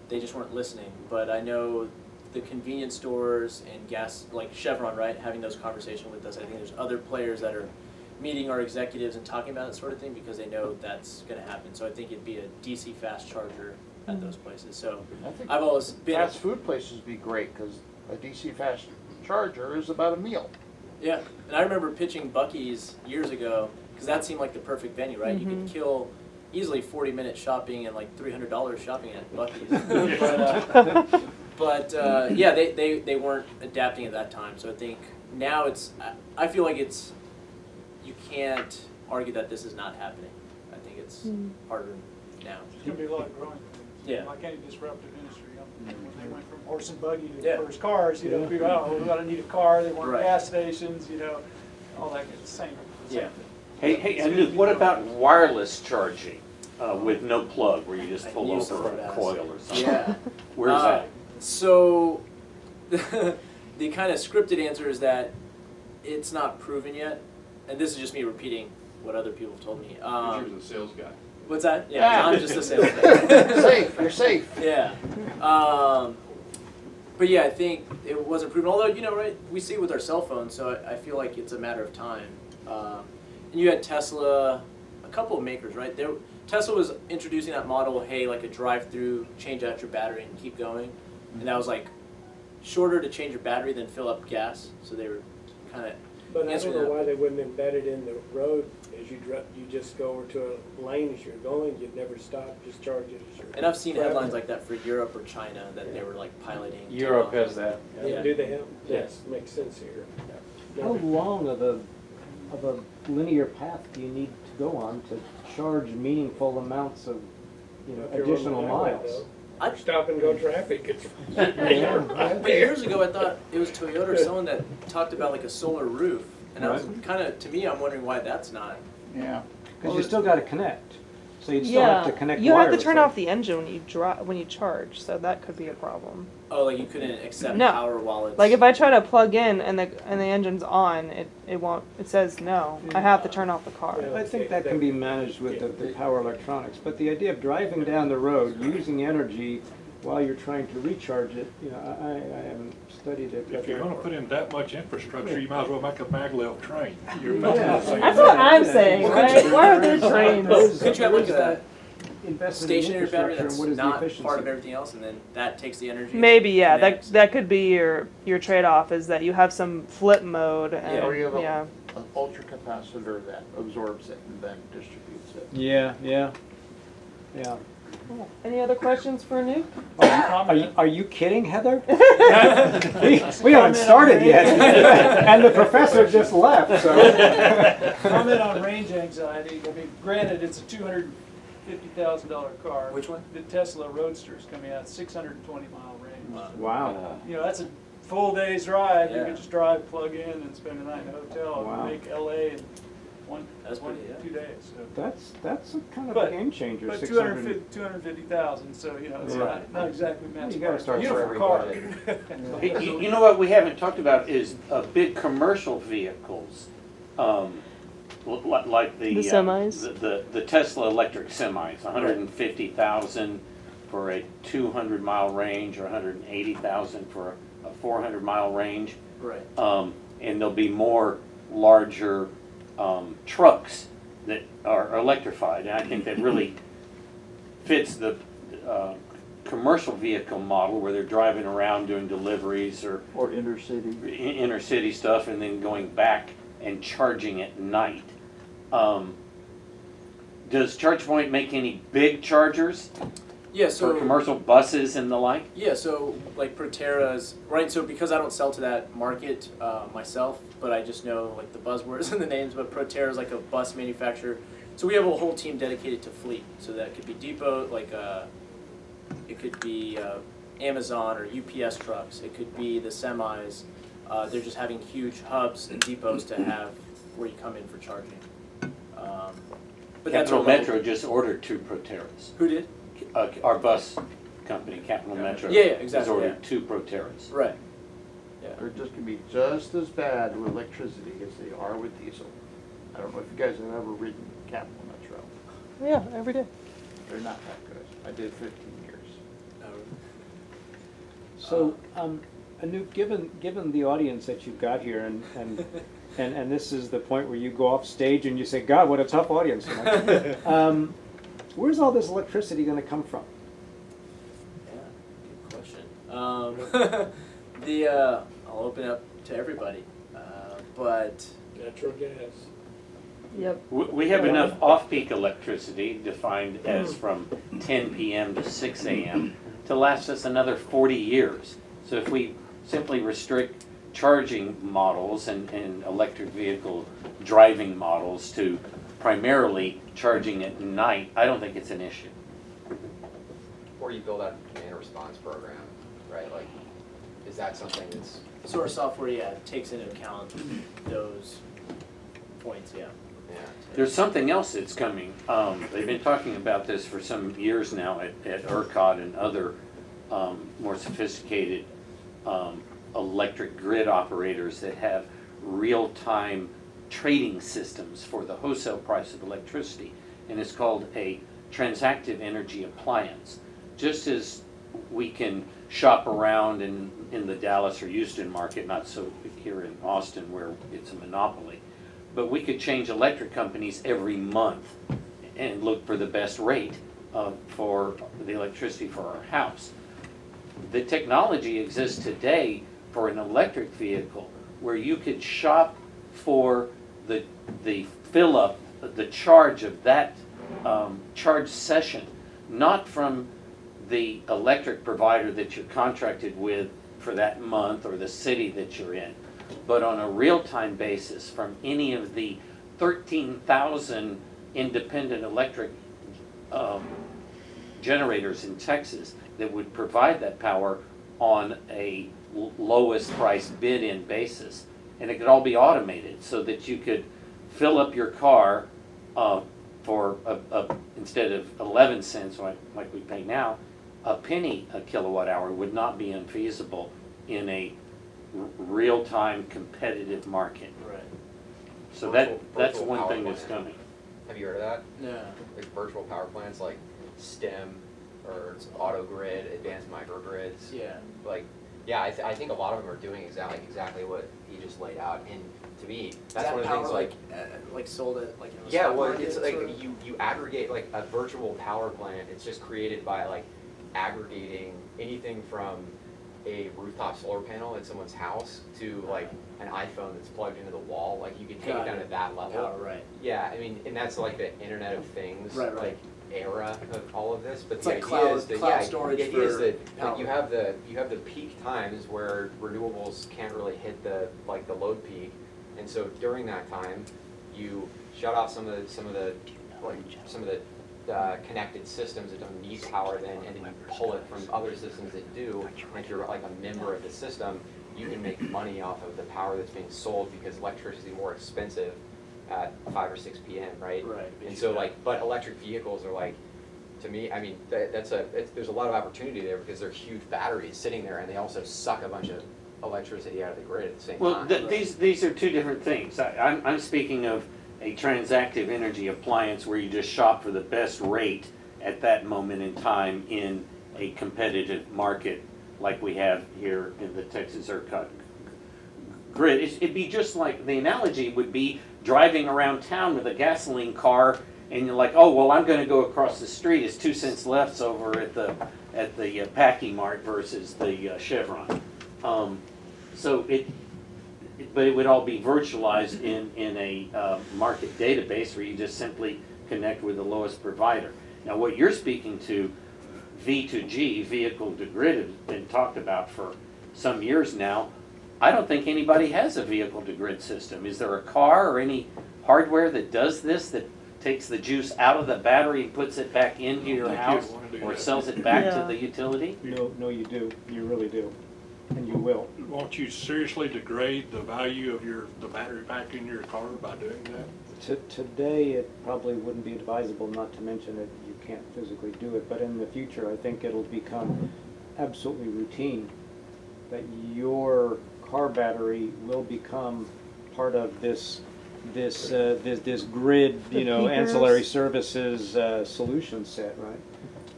they just weren't listening. But I know the convenience stores and gas, like Chevron, right, having those conversations with us. I think there's other players that are meeting our executives and talking about that sort of thing because they know that's going to happen. So I think it'd be a DC fast charger at those places. So I think I've always been fast food places would be great, because a DC fast charger is about a meal. Yeah, and I remember pitching Buc-ee's years ago because that seemed like the perfect venue, right? You could kill easily 40-minute shopping and like $300 shopping at Buc-ee's. But they weren't adapting at that time. So I think now I feel like you can't argue that this is not happening. I think it's harder now. There's gonna be a lot of growing pains. Yeah. Like any disruptive industry. When they went from horse and buggy to Yeah. first cars, you know, people, oh, we gotta need a car, they want Right. gas stations, you know, all that, same Yeah. thing. Hey, and Luke, what about wireless charging with no plug, where you just pull used to over love a that. coil or something? Yeah. Where's that? So the kind of scripted answer is that it's not proven yet, and this is just me repeating what other people have told me. Because you're the sales guy. What's that? Yeah, I'm just a sales guy. Safe, you're safe. Yeah. But yeah, I think it wasn't proven. Although, you know, right, we see it with our cell phones, so I feel like it's a matter of time. And you had Tesla, a couple of makers, right? Tesla was introducing that model, hey, like a drive-through, change out your battery and keep going. And that was like shorter to change your battery than fill up gas. So they were kind of But I answering don't know that. why they wouldn't embed it in the road as you just go over to a lane as you're going, you'd never stop, just charge it as you're. And I've seen traveling. headlines like that for Europe or China that they were like piloting. Europe technology. has that. Yeah. Do they have? Yes, makes sense here. How long of a linear path do you need to go on to charge meaningful amounts of, you know, If you're on the additional highway, miles? though, I- Stop and go traffic, it's. But years ago, I thought it was Toyota or someone that talked about like a solar roof, and I was kind of, to me, I'm wondering why that's not. Yeah. Because you still got to connect. So you'd still have to connect you have to wirelessly. turn off the engine when you charge, so that could be a problem. Oh, like you couldn't accept No. power while it's. Like if I try to plug in and the engine's on, it won't. It says no. I have to turn off the car. Yeah. I think that can be managed with the power electronics, but the idea of driving down the road, using energy while you're trying to recharge it, you know, I haven't studied it. If you're gonna put in that much infrastructure, you might as well make a maglev train. You're Yeah. messing with the same That's thing. what I'm saying, right? Why are there trains? Could you have like a Investment in stationary battery infrastructure, that's what is the not efficiency? part of everything else, and then that takes the energy? and Maybe, yeah. connects? That could be your trade-off is that you have some flip mode and Or you have yeah. an ultra capacitor that absorbs it and then distributes it. Yeah. Any other questions for Nuke? Are you kidding, Heather? we haven't started yet, and the professor just left. So. Comment on range anxiety. I mean, granted, it's a $250,000 car. Which one? The Tesla Roadster is coming out 620 mile range. Wow. You know, that's a full day's drive. You Yeah. can just drive, plug in, and spend the night in a hotel Wow. and make LA in That's pretty, yeah. 2 days. So. That's a kind of But- a game changer. But 600. 250,000, so you know it's Yeah. not exactly mass You gotta market. start Beautiful for car. Hey, you know what we haven't talked about is big commercial vehicles, like the The semis? the Tesla electric semis, 150,000 for a 200-mile range, or 180,000 for a 400-mile range, Right. and there'll be more larger trucks that are electrified, and I think that really fits the commercial vehicle model where they're driving around doing deliveries or inner city stuff and then going back and charging at night. Does ChargePoint make any big chargers? Yeah, for so commercial buses and the like? yeah, so like Proterra's right. So because I don't sell to that market myself, but I just know like the buzzwords and the names. But Proterra's like a bus manufacturer. So we have a whole team dedicated to fleet. So that could be depot, like it could be Amazon or UPS trucks. It could be the semis. They're just having huge hubs and depots to have where you come in for charging. But that's Capital our level. Metro just ordered 2 Proterras. Who did? Our bus company, Capital Metro, Yeah, exactly, has ordered yeah. 2 Proterras. Right. They're just gonna be just as bad with electricity as they are with diesel. I don't know if you guys have ever ridden Capital Metro. Yeah, every day. They're not that good. I did 15 years. So, Anoop, given the audience that you've got here, and this is the point where you go off stage and you say, God, what a tough audience. You know? Where's all this electricity going to come from? Yeah, good question. I'll open up to everybody, but Natural gas. Yep. We have enough off-peak electricity, defined as from 10 p.m. to 6 a.m., to last us another 40 years. So if we simply restrict charging models and electric vehicle driving models to primarily charging at night, I don't think it's an issue. Or you build out a command and response program, right? Like, is that something that's, so our software, yeah, takes into account those points, yeah. yeah. There's something else that's coming. They've been talking about this for some years now at ERCOT and other more sophisticated electric grid operators that have real-time trading systems for the wholesale price of electricity. And it's called a transactive energy appliance. Just as we can shop around in the Dallas or Houston market, not so here in Austin where it's a monopoly, but we could change electric companies every month and look for the best rate for the electricity for our house. The technology exists today for an electric vehicle where you could shop for the fill up, the charge of that charge session, not from the electric provider that you're contracted with for that month or the city that you're in, but on a real-time basis from any of the 13,000 independent electric generators in Texas that would provide that power on a lowest price bid-in basis. And it could all be automated so that you could fill up your car for instead of 11 cents like we pay now, a penny a kilowatt hour would not be unfeasible in a real-time competitive market. Right. So Virtual that's one power thing that's plant. coming. Have you heard of that? Yeah. Like virtual power plants like STEM or AutoGrid, advanced microgrids. Yeah. Like, yeah, I think a lot of them are doing exactly what he just laid out. And to me, that's one of the things like sold at like in a yeah, stock well, market it's sort like of? you aggregate like a virtual power plant. It's just created by like aggregating anything from a rooftop solar panel at someone's house to like an iPhone that's plugged into the wall. Like you can take it down to that level. Oh, right. Yeah, I mean, and that's like the Internet of Things Right. like era of all of this. But It's the like idea is that cloud storage the idea is for that power. like, you have the peak times where renewables can't really hit the load peak, and so during that time, you shut off some of the connected systems that don't need power then, and then you pull it from other systems that do. And if you're like a member of the system, you can make money off of the power that's being sold because electricity is more expensive at 5 or 6 p.m. Right? Right. And so like, but electric vehicles are like, to me, I mean, there's a lot of opportunity there because they're huge batteries sitting there, and they also suck a bunch of electricity out of the grid at the same Well, time. these are two different things. I'm speaking of a transactive energy appliance where you just shop for the best rate at that moment in time in a competitive market like we have here in the Texas ERCOT grid. It'd be just like, the analogy would be driving around town with a gasoline car and you're like, oh, well, I'm going to go across the street. It's 2 cents less over at the Packy Mart versus the Chevron. But it would all be virtualized in a market database where you just simply connect with the lowest provider. Now, what you're speaking to V2G, vehicle to grid, has been talked about for some years now. I don't think anybody has a vehicle to grid system. Is there a car or any hardware that does this, that takes the juice out of the battery and puts it back into your house or sells it back to the utility? No, you do. You really do. And you will. Won't you seriously degrade the value of the battery pack in your car by doing that? Today, it probably wouldn't be advisable, not to mention that you can't physically do it, but in the future, I think it'll become absolutely routine that your car battery will become part of this grid, ancillary services solution set, right?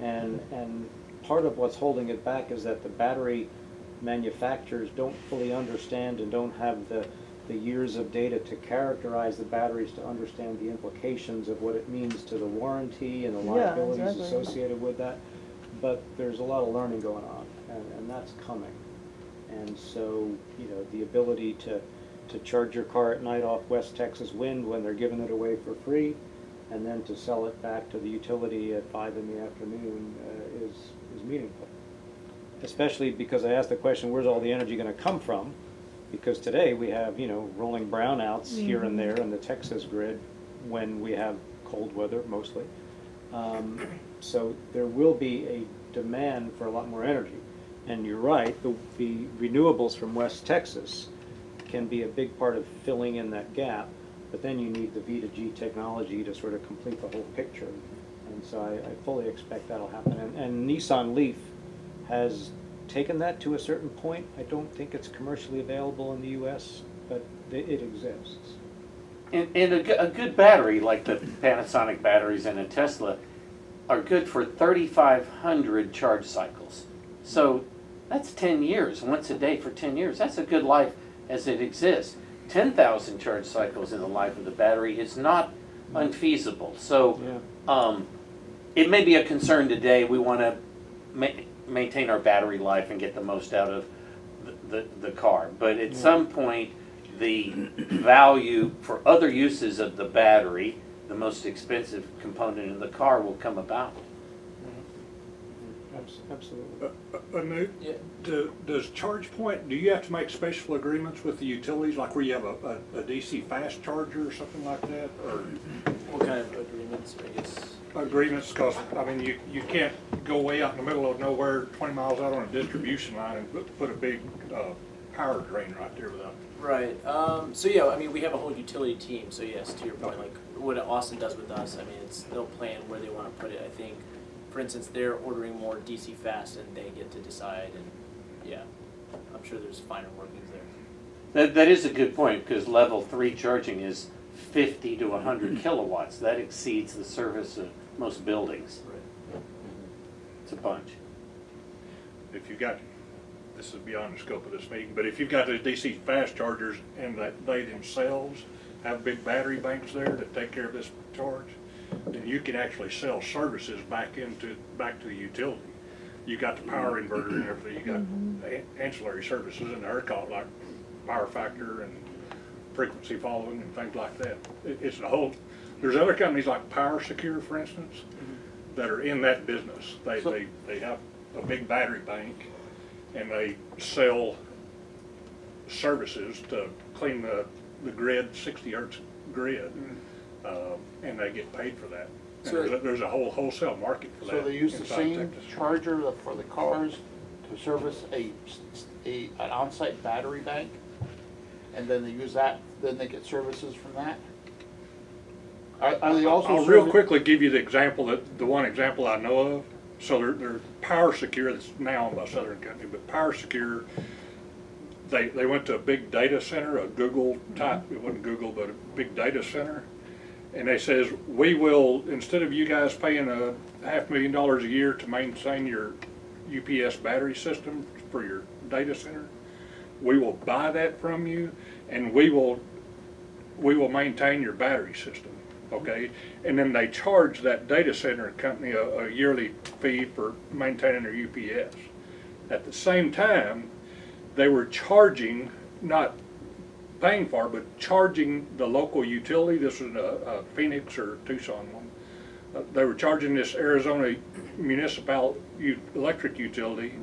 And part of what's holding it back is that the battery manufacturers don't fully understand and don't have the years of data to characterize the batteries, to understand the implications of what it means to the warranty and the liabilities associated with that. But there's a lot of learning going on, and that's coming. And so, the ability to charge your car at night off West Texas wind when they're giving it away for free, and then to sell it back to the utility at 5 in the afternoon is meaningful. Especially because I asked the question, where's all the energy going to come from? Because today we have, rolling brownouts here and there in the Texas grid when we have cold weather mostly. So there will be a demand for a lot more energy. And you're right, the renewables from West Texas can be a big part of filling in that gap, but then you need the V2G technology to sort of complete the whole picture. And so I fully expect that'll happen. And Nissan Leaf has taken that to a certain point. I don't think it's commercially available in the US, but it exists. And a good battery, like the Panasonic batteries in a Tesla, are good for 3,500 charge cycles. So that's 10 years, once a day for 10 years. That's a good life as it exists. 10,000 charge cycles in the life of the battery is not unfeasible. So it may be a concern today. We want to maintain our battery life and get the most out of the car. But at some point, the value for other uses of the battery, the most expensive component in the car, will come about. Absolutely. Anoop, does Chargepoint, do you have to make special agreements with the utilities, like where you have a DC fast charger or something like that? Or What kind of agreements, I guess? agreements, because, I mean, you can't go way out in the middle of nowhere, 20 miles out on a distribution line and put a big power drain right there without. Right. So yeah, I mean, we have a whole utility team. So yes, to your point, like what Austin does with us, I mean, they'll plan where they want to put it. I think, for instance, they're ordering more DC fast, and they get to decide. And yeah, I'm sure there's finer workings there. That is a good point, because level 3 charging is 50 to 100 kilowatts. That exceeds the service of most buildings. Right. It's a bunch. If you've got, this is beyond the scope of this meeting, but if you've got those DC fast chargers and that they themselves have big battery banks there that take care of this charge, then you can actually sell services back to the utility. You got the power inverter and everything. You got ancillary services in there called like power factor and frequency following and things like that. It's a whole. There's other companies like Power Secure, for instance, that are in that business. They have a big battery bank, and they sell services to clean the grid, 60 hertz grid, and they get paid for that. So There's a whole wholesale market for that. So they use the inside same Texas. charger for the cars to service an on-site battery bank? And then they use that, then they get services from that? Are they also? I'll real quickly give you the one example I know of. So they're Power Secure, that's now owned by Southern Company, but Power Secure, they went to a big data center, a Google type, it wasn't Google, but a big data center. And they says, we will, instead of you guys paying $500,000 a year to maintain your UPS battery system for your data center, we will buy that from you, and we will maintain your battery system, okay? And then they charge that data center company a yearly fee for maintaining their UPS. At the same time, they were charging, not paying for, but charging the local utility, this was a Phoenix or Tucson one, They were charging this Arizona municipal electric utility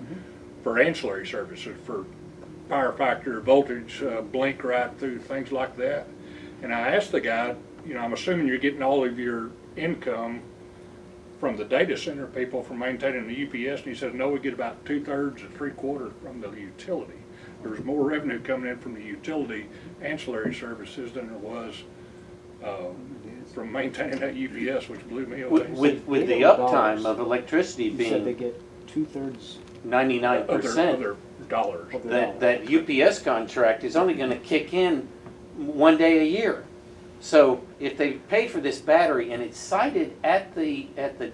for ancillary services, for power factor, voltage, blink right through, things like that. And I asked the guy, you know, I'm assuming you're getting all of your income from the data center people from maintaining the UPS, and he says, no, we get about 2/3 or 3/4 from the utility. There's more revenue coming in from the utility ancillary services than there was from maintaining that UPS, which blew me away. With the uptime of electricity You said they being get 2/3 99%, Other dollars. of their that UPS contract is only gonna kick in one day a year. So if they pay for this battery and it's sited at the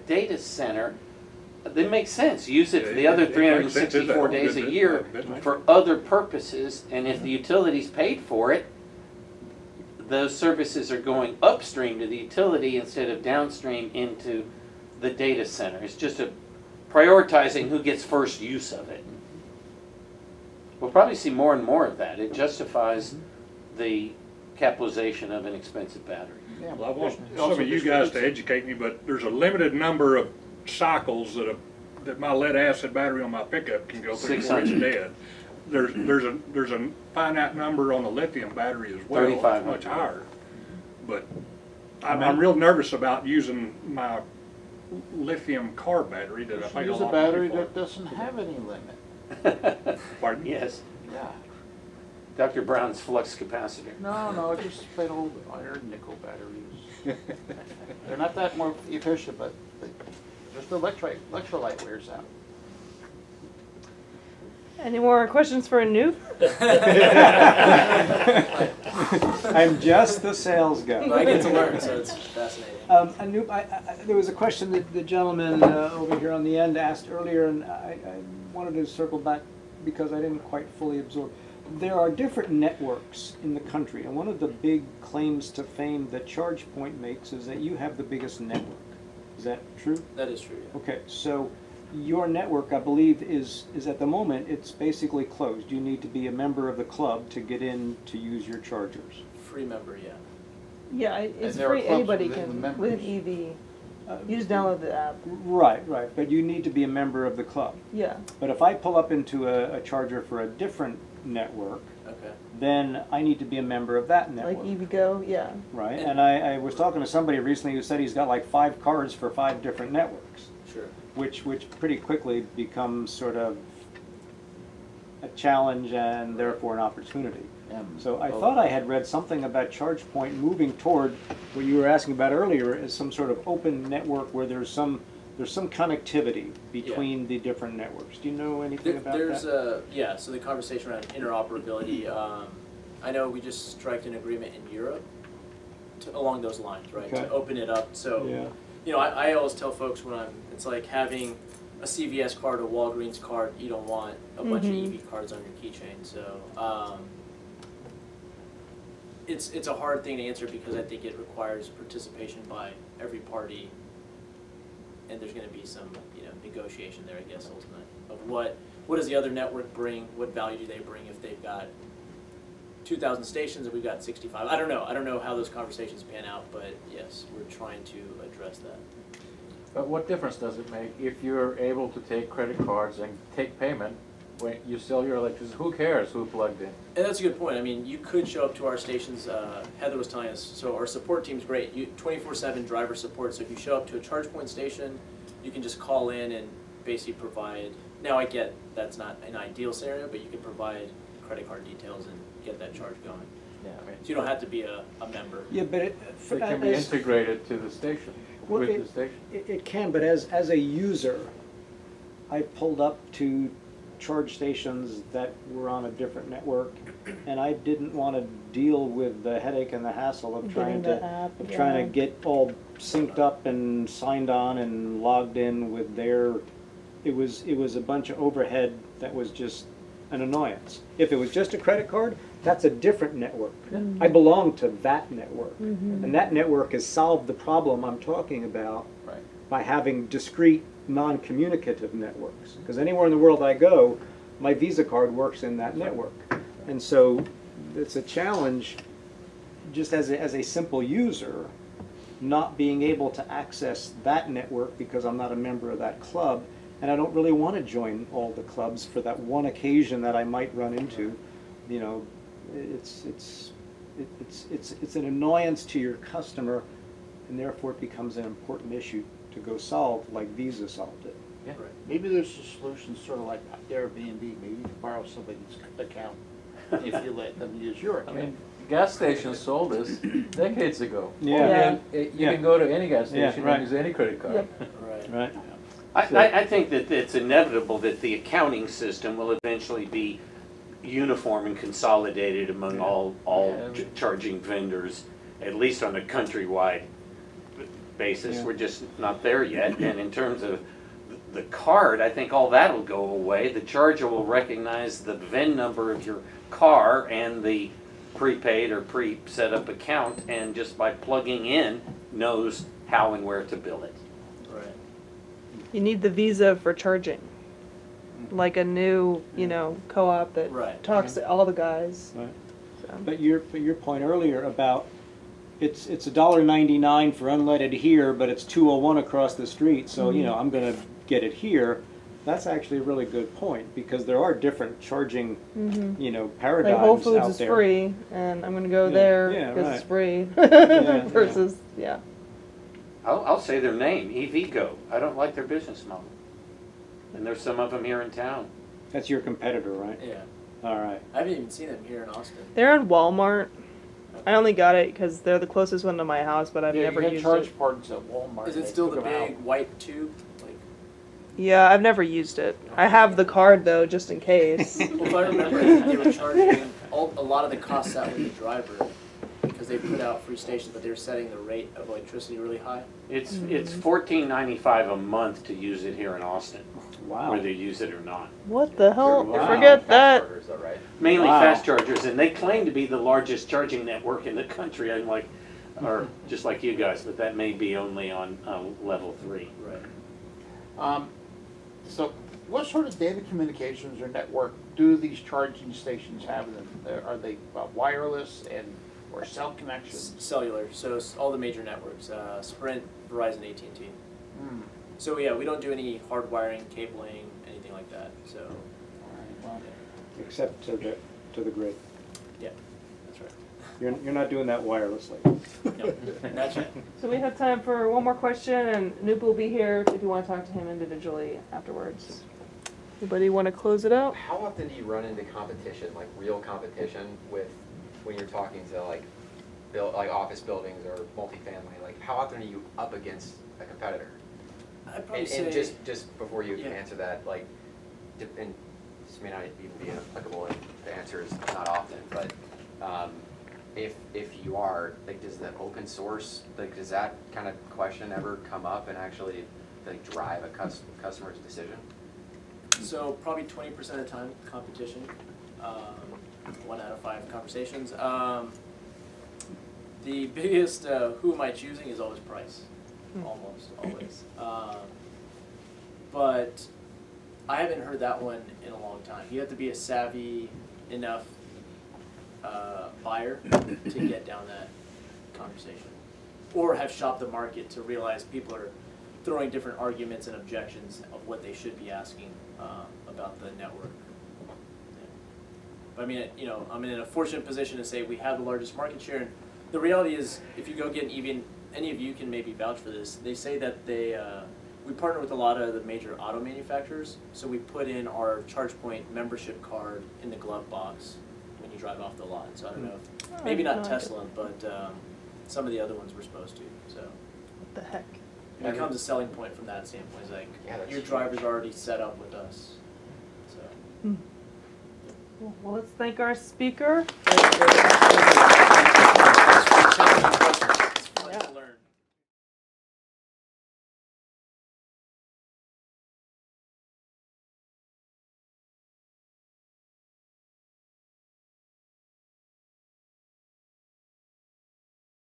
data center, that makes sense. Use it for the other It makes sense. 364 days a year Business. for other purposes, and if the utility's paid for it, those services are going upstream to the utility instead of downstream into the data center. It's just a prioritizing who gets first use of it. We'll probably see more and more of that. It justifies the capitalization of an expensive battery. Yeah, Well, I want there's some also of you guys to educate me, but there's a limited number of cycles that my lead acid battery on my pickup can go through before it's 600. dead. There's a finite number on the lithium battery as well, it's 3,500. much higher. But I'm real nervous about using my lithium car battery that I paid a Use a lot of battery money that doesn't have any limit. Pardon? Yes, Yeah. Dr. Brown's flux capacitor. No, just plain old iron nickel batteries. They're not that more efficient, but just the electrolyte wears out. Any more questions for Anoop? I'm just the sales guy. But I get to learn, so it's fascinating. Anoop, there was a question that the gentleman over here on the end asked earlier, and I wanted to circle back because I didn't quite fully absorb. There are different networks in the country, and one of the big claims to fame that Chargepoint makes is that you have the biggest network. Is that true? That is true, yeah. Okay, so your network, I believe, is at the moment, it's basically closed. You need to be a member of the club to get in to use your chargers. Free member, yeah. Yeah, it's there are free, clubs anybody within the can, with an EV. You just download the app. Right, but you need to be a member of the club. Yeah. But if I pull up into a charger for a different network, Okay. then I need to be a member of that network. Like EVgo, yeah. Right, and I was talking to somebody recently who said he's got like 5 cards for 5 different networks, Sure. which pretty quickly becomes sort of a challenge and therefore an opportunity. So I thought I had read something about ChargePoint moving toward what you were asking about earlier, is some sort of open network where there's some connectivity between the different networks. Do you know anything about There's that? yeah, so the conversation around interoperability, I know we just struck an agreement in Europe along those lines, right? Okay. To open it up, so, Yeah. you know, I always tell folks it's like having a CVS card, a Walgreens card, you don't want a bunch of EV cards on your keychain, so, it's a hard thing to answer because I think it requires participation by every party, and there's going to be some, you know, negotiation there, I guess, ultimately, of what does the other network bring, what value do they bring if they've got 2,000 stations and we've got 65. I don't know how those conversations pan out, but yes, we're trying to address that. But what difference does it make if you're able to take credit cards and take payment when you sell your electricity? Who cares who plugged in? And that's a good point. I mean, you could show up to our stations, Heather was telling us, so our support team's great. 24/7 driver support, so if you show up to a ChargePoint station, you can just call in and basically provide, now I get that's not an ideal scenario, but you can provide credit card details and get that charge going. Yeah, I mean, So you don't have to be a member. Yeah, but it can be integrated to the station, Well, with the station. It can, but as a user, I pulled up to charge stations that were on a different network, and I didn't want to deal with the headache and the hassle of trying Getting the app, to get all synced up and signed on and logged in with their. It was a bunch of overhead that was just an annoyance. If it was just a credit card, that's a different network. I belong to that network, and that network has solved the problem I'm talking about by having discrete, non-communicative networks. Because anywhere in the world I go, my Visa card works in that network. And so it's a challenge just as a simple user not being able to access that network because I'm not a member of that club, and I don't really want to join all the clubs for that one occasion that I might run into. You know, it's an annoyance to your customer, and therefore it becomes an important issue to go solve, like Visa solved it. Yeah. Maybe there's a solution sort of like Airbnb, maybe you can borrow somebody's account if you let them use your I account. mean, gas stations sold this decades ago. Yeah. You Yeah. can go to any gas Yeah, station right. and use any credit card. Yep. Right. I think that it's inevitable that the accounting system will eventually be uniform and consolidated among all Yeah. charging vendors, at least on a countrywide basis. Yeah. We're just not there yet. And in terms of the card, I think all that will go away. The charger will recognize the VIN number of your car and the prepaid or pre-set up account, and just by plugging in, knows how and where to bill it. Right. You need the Visa for charging, like a new, you know, co-op that Right. talks to all the guys. Right. So. But your point earlier about it's $1.99 for unleaded here, but it's $2.01 across the street, so you know I'm going to get it here. That's actually a really good point, because there are different charging, you know, paradigms Like Whole Foods out is there. free, and I'm gonna go Yeah, there yeah, because right. it's free. Yeah. Versus, yeah. I'll say their name, EVgo. I don't like their business model. And there's some of them here in town. That's your competitor, right? Yeah. All right. I haven't even seen them here in Austin. They're in Walmart. I only got it because they're the closest one to my house, but I've Yeah, never you used get charge it. ports at Walmart. Is it they still took the them out. big white tube? Like, Yeah, I've never used it. I have the card though, just in case. well, if I remember, I think they were charging a lot of the costs out with the driver because they put out free stations, but they were setting the rate of electricity really high. It's $14.95 a month to use it here in Austin, Wow. whether you use it or not. What the hell? Wow. Forget Fast that. chargers though, right? Mainly Wow. fast chargers, and they claim to be the largest charging network in the country. I'm like, or just like you guys, but that may be only on level 3. Right. So what sort of data communications or network do these charging stations have in them? Are they wireless or cell connections? Cellular, so all the major networks, Sprint, Verizon, AT&T. Hmm. So yeah, we don't do any hard wiring, cabling, anything like that. So All right, well, Except to the grid. yeah, that's right. You're not doing that wirelessly. No, that's right. So we have time for one more question, and Noop will be here if you want to talk to him individually afterwards. Anybody want to close it out? How often do you run into competition, like real competition, with when you're talking to like office buildings or multifamily? Like, how often are you up against a competitor? I'd probably And say just before you Yeah. answer that, like, and this may not even be applicable, and the answer is not often, but if you are, like, does the open source, like, does that kind of question ever come up and actually like drive a customer's decision? so. Probably 20% of the time, competition. 1 out of 5 conversations. The biggest who am I choosing is always price, almost always. But I haven't heard that one in a long time. You have to be a savvy enough buyer to get down that conversation, or have shopped the market to realize people are throwing different arguments and objections of what they should be asking about the network. But I mean, you know, I'm in a fortunate position to say we have the largest market share, and the reality is, if you go get an EV, and any of you can maybe vouch for this, they say that we partner with a lot of the major auto manufacturers, so we put in our Chargepoint membership card in the glove box when you drive off the lot. So I don't know, if, maybe not Tesla, but some of the other ones we're supposed to. So What the heck? it becomes a selling point from that standpoint. It's like, Yeah, that's your huge. driver's already set up with us. So. Well, let's thank our speaker. Thanks for attending.